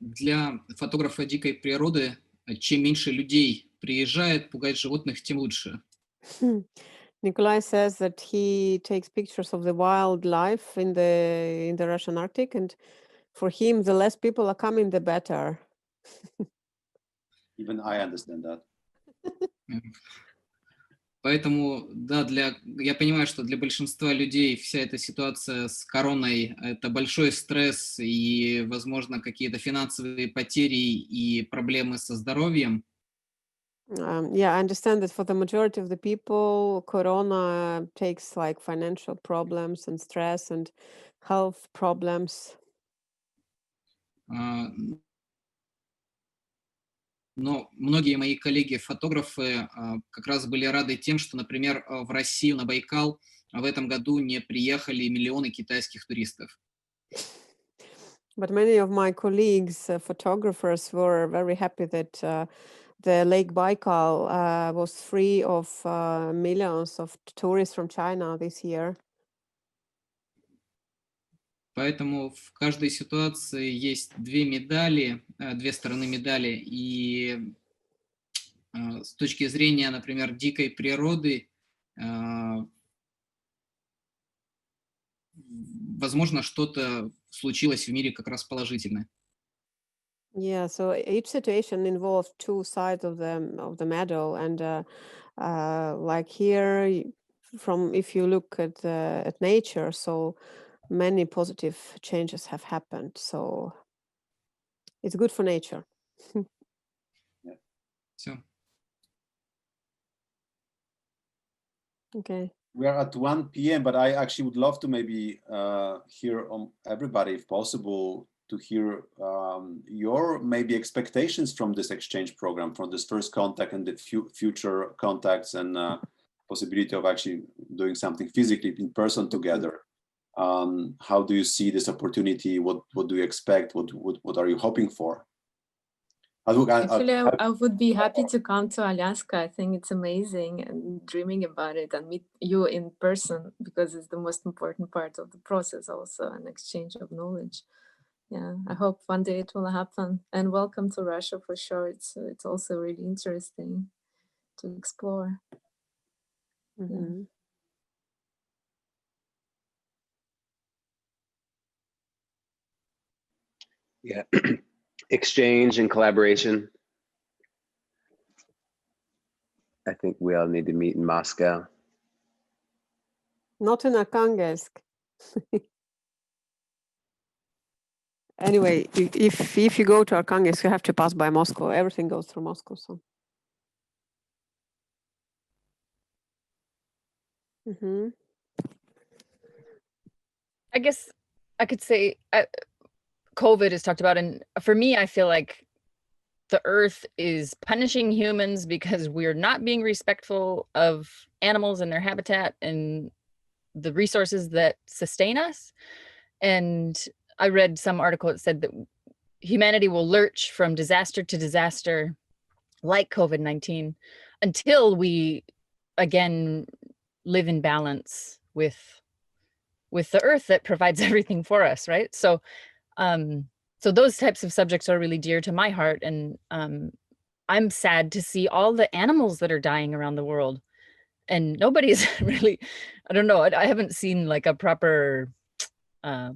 Для фотографа дикой природы, чем меньше людей приезжает пугать животных, тем лучше. Nikolay says that he takes pictures of the wildlife in the Russian Arctic, and for him, the less people are coming, the better. Even I understand that. Поэтому, да, я понимаю, что для большинства людей вся эта ситуация с короной – это большой стресс и, возможно, какие-то финансовые потери и проблемы со здоровьем. Yeah, I understand that for the majority of the people, Corona takes like financial problems and stress and health problems. Но многие мои коллеги-фотографы как раз были рады тем, что, например, в Россию на Байкал в этом году не приехали миллионы китайских туристов. But many of my colleagues, photographers, were very happy that the Lake Baikal was free of millions of tourists from China this year. Поэтому в каждой ситуации есть две стороны медали. И с точки зрения, например, дикой природы, возможно, что-то случилось в мире как раз положительное. Yeah, so each situation involves two sides of the medal, and like here, if you look at nature, so many positive changes have happened. So it's good for nature. Yeah. Все. Okay. We are at 1 p.m., but I actually would love to maybe hear everybody, if possible, to hear your maybe expectations from this exchange program, from this first contact and the future contacts and possibility of actually doing something physically in person together. How do you see this opportunity? What do you expect? What are you hoping for? Actually, I would be happy to come to Alaska. I think it's amazing and dreaming about it and meet you in person because it's the most important part of the process, also an exchange of knowledge. Yeah, I hope one day it will happen. And welcome to Russia for sure. It's also really interesting to explore. Mm-hmm. Yeah, exchange and collaboration. I think we all need to meet in Moscow. Not in Arkhangelsk. Anyway, if you go to Arkhangelsk, you have to pass by Moscow. Everything goes through Moscow. So. I guess I could say COVID is talked about, and for me, I feel like the earth is punishing humans because we're not being respectful of animals and their habitat and the resources that sustain us. And I read some article that said that humanity will lurch from disaster to disaster like COVID-19 until we again live in balance with the earth that provides everything for us, right? So so those types of subjects are really dear to my heart, and I'm sad to see all the animals that are dying around the world, and nobody's really, I don't know, I haven't seen like a proper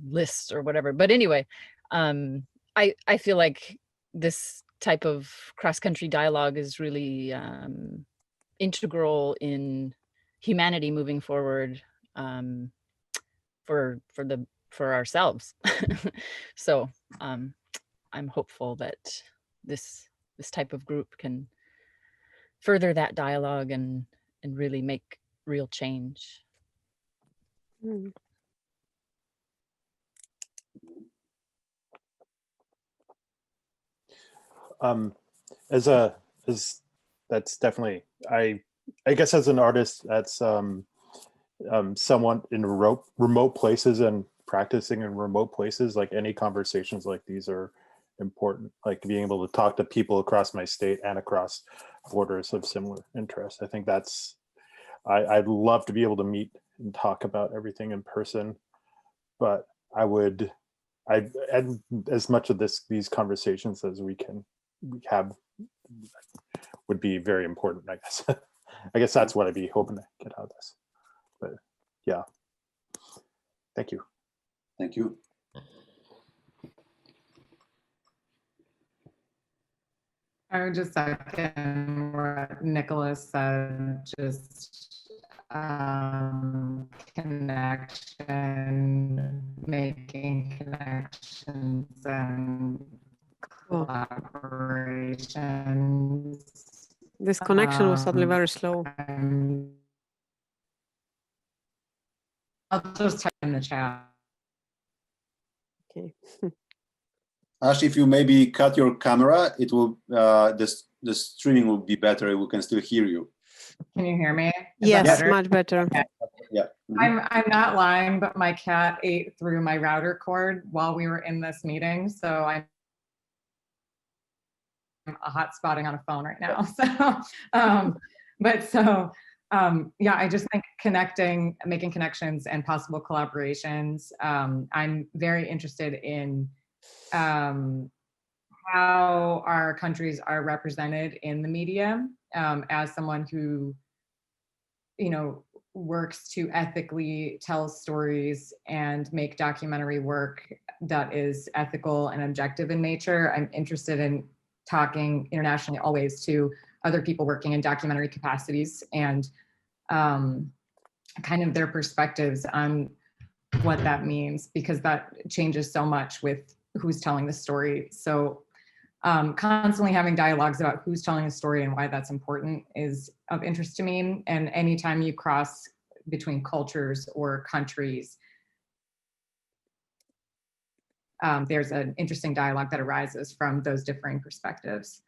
list or whatever, but anyway, I feel like this type of cross-country dialogue is really integral in humanity moving forward for ourselves. So I'm hopeful that this type of group can further that dialogue and really make real change. As that's definitely, I guess as an artist, that's someone in remote places and practicing in remote places, like any conversations like these are important, like being able to talk to people across my state and across borders of similar interests. I think that's, I'd love to be able to meet and talk about everything in person, but and as much of these conversations as we have would be very important, I guess. I guess that's what I'd be hoping to get out of this. But yeah, thank you. Thank you. I would just second what Nicholas said, just connection, making connections and collaborations. This connection was suddenly very slow. I'll just type in the chat. Okay. Actually, if you maybe cut your camera, it will the streaming will be better. We can still hear you. Can you hear me? Yes, much better. Okay. Yeah. Mm-hmm. I'm not lying, but my cat ate through my router cord while we were in this meeting, so I'm hotspotting on a phone right now. So, yeah, I just think connecting, making connections and possible collaborations. I'm very interested in how our countries are represented in the media, as someone who, works to ethically tell stories and make documentary work that is ethical and objective in nature. I'm interested in talking internationally always to other people working in documentary capacities and kind of their perspectives on what that means, because that changes so much with who's telling the story. So constantly having dialogues about who's telling the story and why that's important is of interest to me. And anytime you cross between cultures or countries, there's an interesting dialogue that arises from those differing perspectives.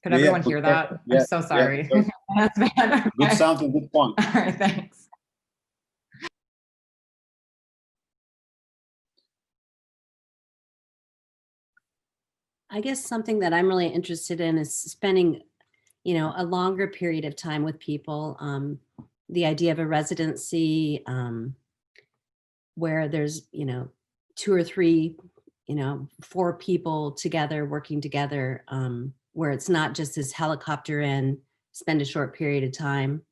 Could everyone hear that? I'm so sorry. That's bad. Okay. Good sound and good point. All right, thanks. I guess something that I'm really interested in is spending, a longer period of time with people. The idea of a residency where there's, 2 or 3, 4 people together, working together, where it's not just this helicopter in, spend a short period of time.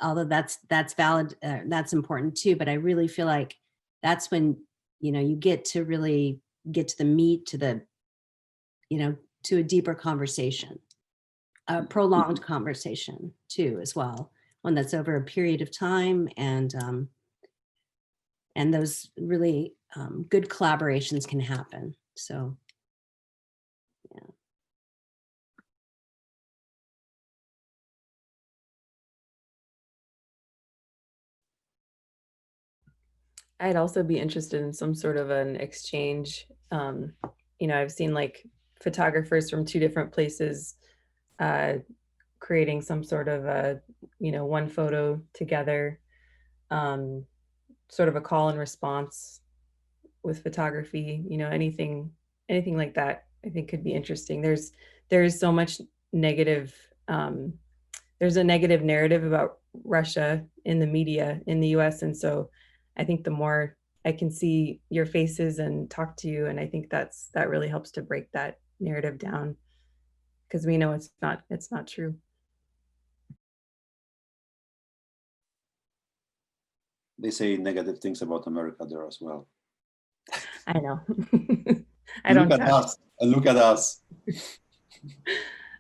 Although that's valid, that's important too. But I really feel like that's when, you get to really get to the meat, to the, to a deeper conversation, a prolonged conversation too, as well, one that's over a period of time, and those really good collaborations can happen. So, yeah. I'd also be interested in some sort of an exchange. I've seen like photographers from two different places creating some sort of a, one photo together, sort of a call and response with photography, anything like that, I think could be interesting. There's so much negative, there's a negative narrative about Russia in the media in the US. And so I think the more I can see your faces and talk to you, and I think that really helps to break that narrative down, because we know it's not true. They say negative things about America there as well. I know. Look at us.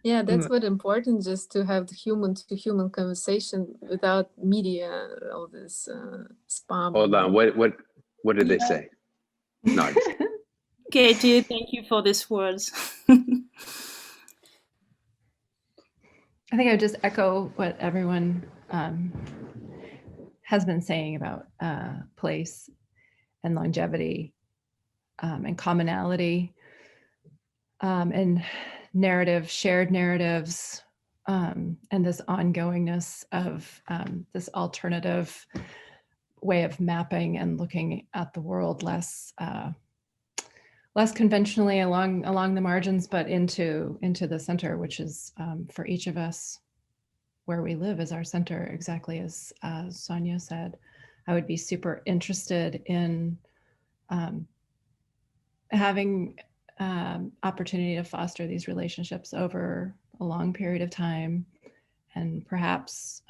Yeah, that's what important, just to have the human-to-human conversation without media, all this spam. Hold on, what did they say? No. Katie, thank you for these words. I think I would just echo what everyone has been saying about place and longevity and commonality and shared narratives, and this ongoingness of this alternative way of mapping and looking at the world, less conventionally along the margins, but into the center, which is for each of us where we live is our center, exactly as Sonya said. I would be super interested in having opportunity to foster these relationships over a long period of time, and perhaps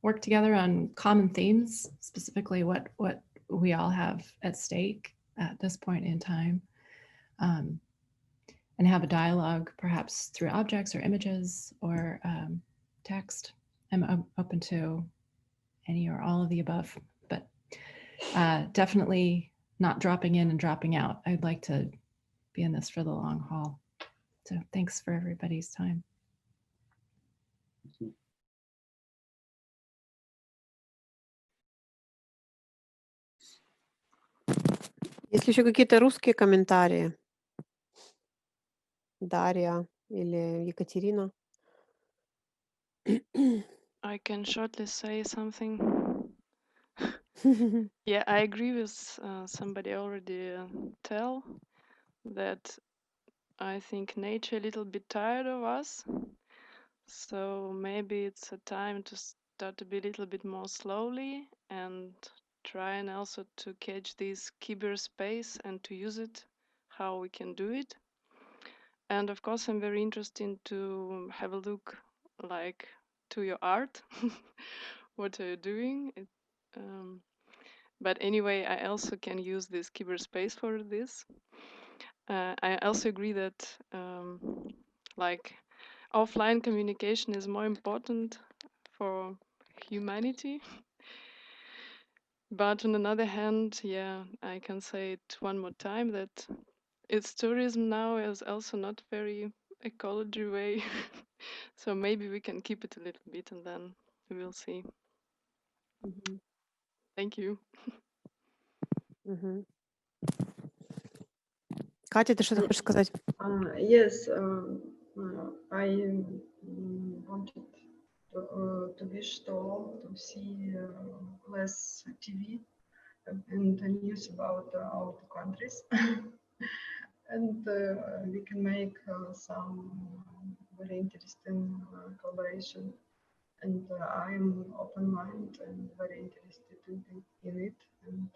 work together on common themes, specifically what we all have at stake at this point in time, and have a dialogue, perhaps through objects or images or text. I'm open to any or all of the above, but definitely not dropping in and dropping out. I'd like to be in this for the long haul. So thanks for everybody's time. Есть ли еще какие-то русские комментарии? Дарья или Екатерина? I can shortly say something. Yeah, I agree with somebody already tell that I think nature a little bit tired of us. So maybe it's a time to start to be a little bit more slowly and try and also to catch this cyberspace and to use it, how we can do it. And of course, I'm very interested to have a look like to your art. What are you doing? But anyway, I also can use this cyberspace for this. I also agree that like offline communication is more important for humanity. But on another hand, yeah, I can say it one more time that it's tourism now is also not very ecology way. So maybe we can keep it a little bit and then we will see. Mm-hmm. Thank you. Mm-hmm. Катя, ты что-то хочешь сказать? Yes, I wanted to wish to all to see less TV and the news about our countries. And we can make some very interesting collaboration. And I am open-minded and very interested in it. And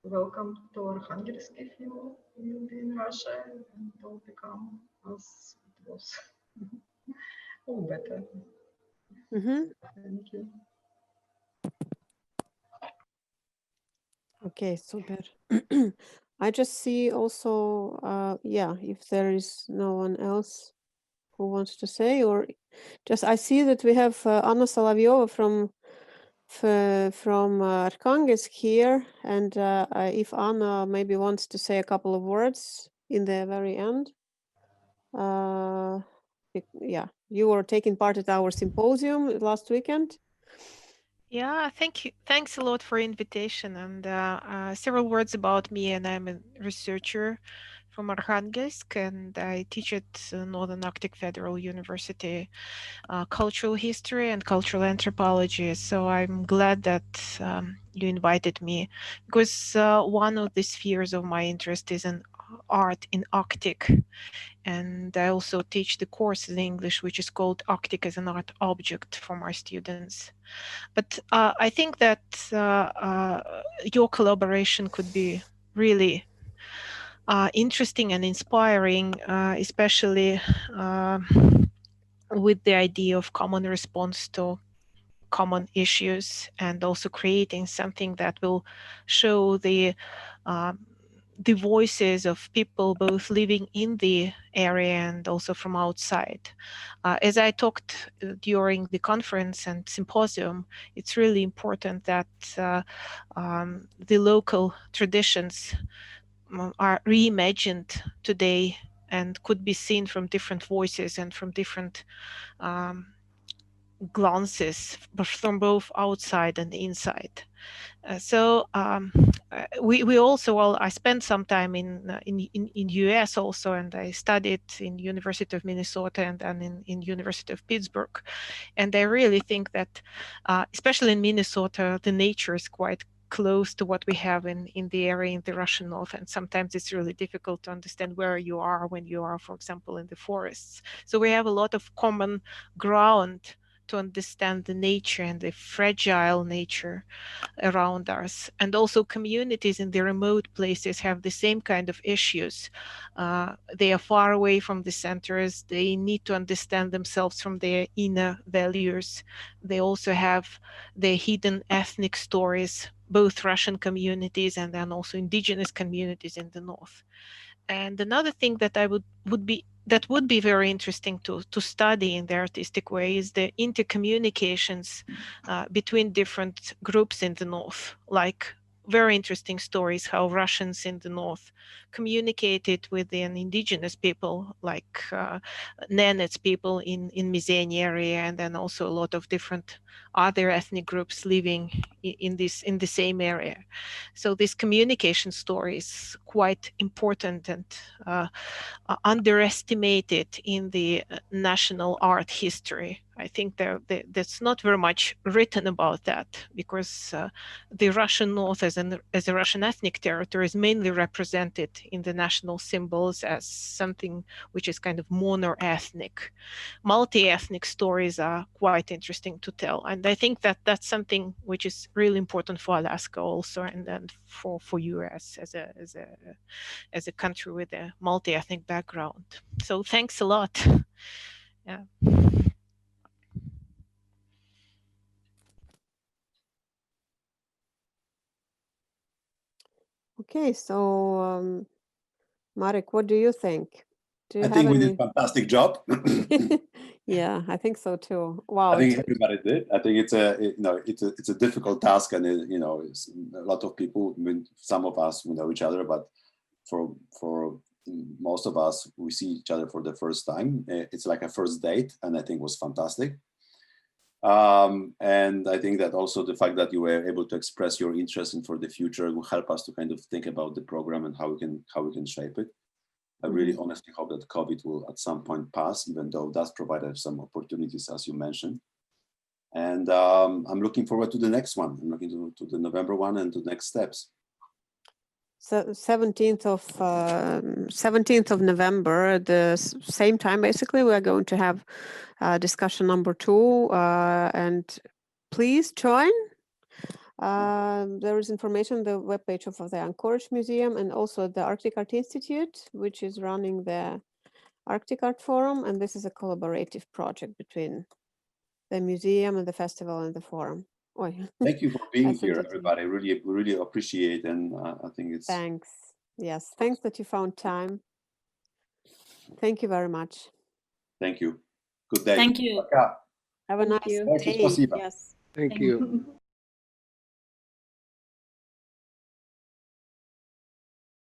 welcome to Arkhangelsk if you will be in Russia and will become as it was. Or better. Mm-hmm. Thank you. Окей, супер. I just see also, yeah, if there is no one else who wants to say, or just I see that we have Anna Solovyova from Arkhangelsk here, and if Anna maybe wants to say a couple of words in the very end. Yeah, you were taking part at our symposium last weekend. Yeah, thank you. Thanks a lot for invitation, and several words about me. And I'm a researcher from Arkhangelsk, and I teach at Northern Arctic Federal University cultural history and cultural anthropology. So I'm glad that you invited me, because one of the spheres of my interest is in art in Arctic. And I also teach the course in English, which is called Arctic as an Art Object for my students. But I think that your collaboration could be really interesting and inspiring, especially with the idea of common response to common issues, and also creating something that will show the voices of people both living in the area and also from outside. As I talked during the conference and symposium, it's really important that the local traditions are reimagined today and could be seen from different voices and from different glances, from both outside and inside. We also, well, I spent some time in US also, and I studied in University of Minnesota and in University of Pittsburgh. And I really think that, especially in Minnesota, the nature is quite close to what we have in the area in the Russian North. And sometimes it's really difficult to understand where you are when you are, for example, in the forests. So we have a lot of common ground to understand the nature and the fragile nature around us. And also communities in the remote places have the same kind of issues. They are far away from the centers. They need to understand themselves from their inner values. They also have their hidden ethnic stories, both Russian communities and then also indigenous communities in the north. And another thing that would be very interesting to study in the artistic way is the intercommunications between different groups in the north, like very interesting stories how Russians in the north communicated with an indigenous people, like Nenets people in Mizeni area, and then also a lot of different other ethnic groups living in the same area. So this communication story is quite important and underestimated in the national art history. I think that's not very much written about that, because the Russian North as a Russian ethnic territory is mainly represented in the national symbols as something which is kind of mono-ethnic. Multi-ethnic stories are quite interesting to tell. And I think that that's something which is really important for Alaska also, and then for US as a country with a multi-ethnic background. So thanks a lot. Yeah. Okay, so Marek, what do you think? Do you I think we did a fantastic job. Yeah, I think so too. Wow. I think everybody did. I think it's a difficult task, and it's a lot of people. I mean, some of us we know each other, but for most of us, we see each other for the first time. It's like a first date, and I think it was fantastic. And I think that also the fact that you were able to express your interest in for the future will help us to kind of think about the program and how we can shape it. I really honestly hope that COVID will at some point pass, even though that's provided some opportunities, as you mentioned. And I'm looking forward to the next one. I'm looking to the November one and to the next steps. So 17th of November, the same time, basically, we are going to have discussion number 2, and please join. There is information on the webpage of the Anchorage Museum and also the Arctic Art Institute, which is running the Arctic Art Forum, and this is a collaborative project between the museum and the festival and the forum. Thank you for being here, everybody. Really appreciate, and I think it's thanks. Yes, thanks that you found time. Thank you very much. Thank you. Good day. Thank you. Пока. Have a nice Большое day. спасибо. Yes. Thank you.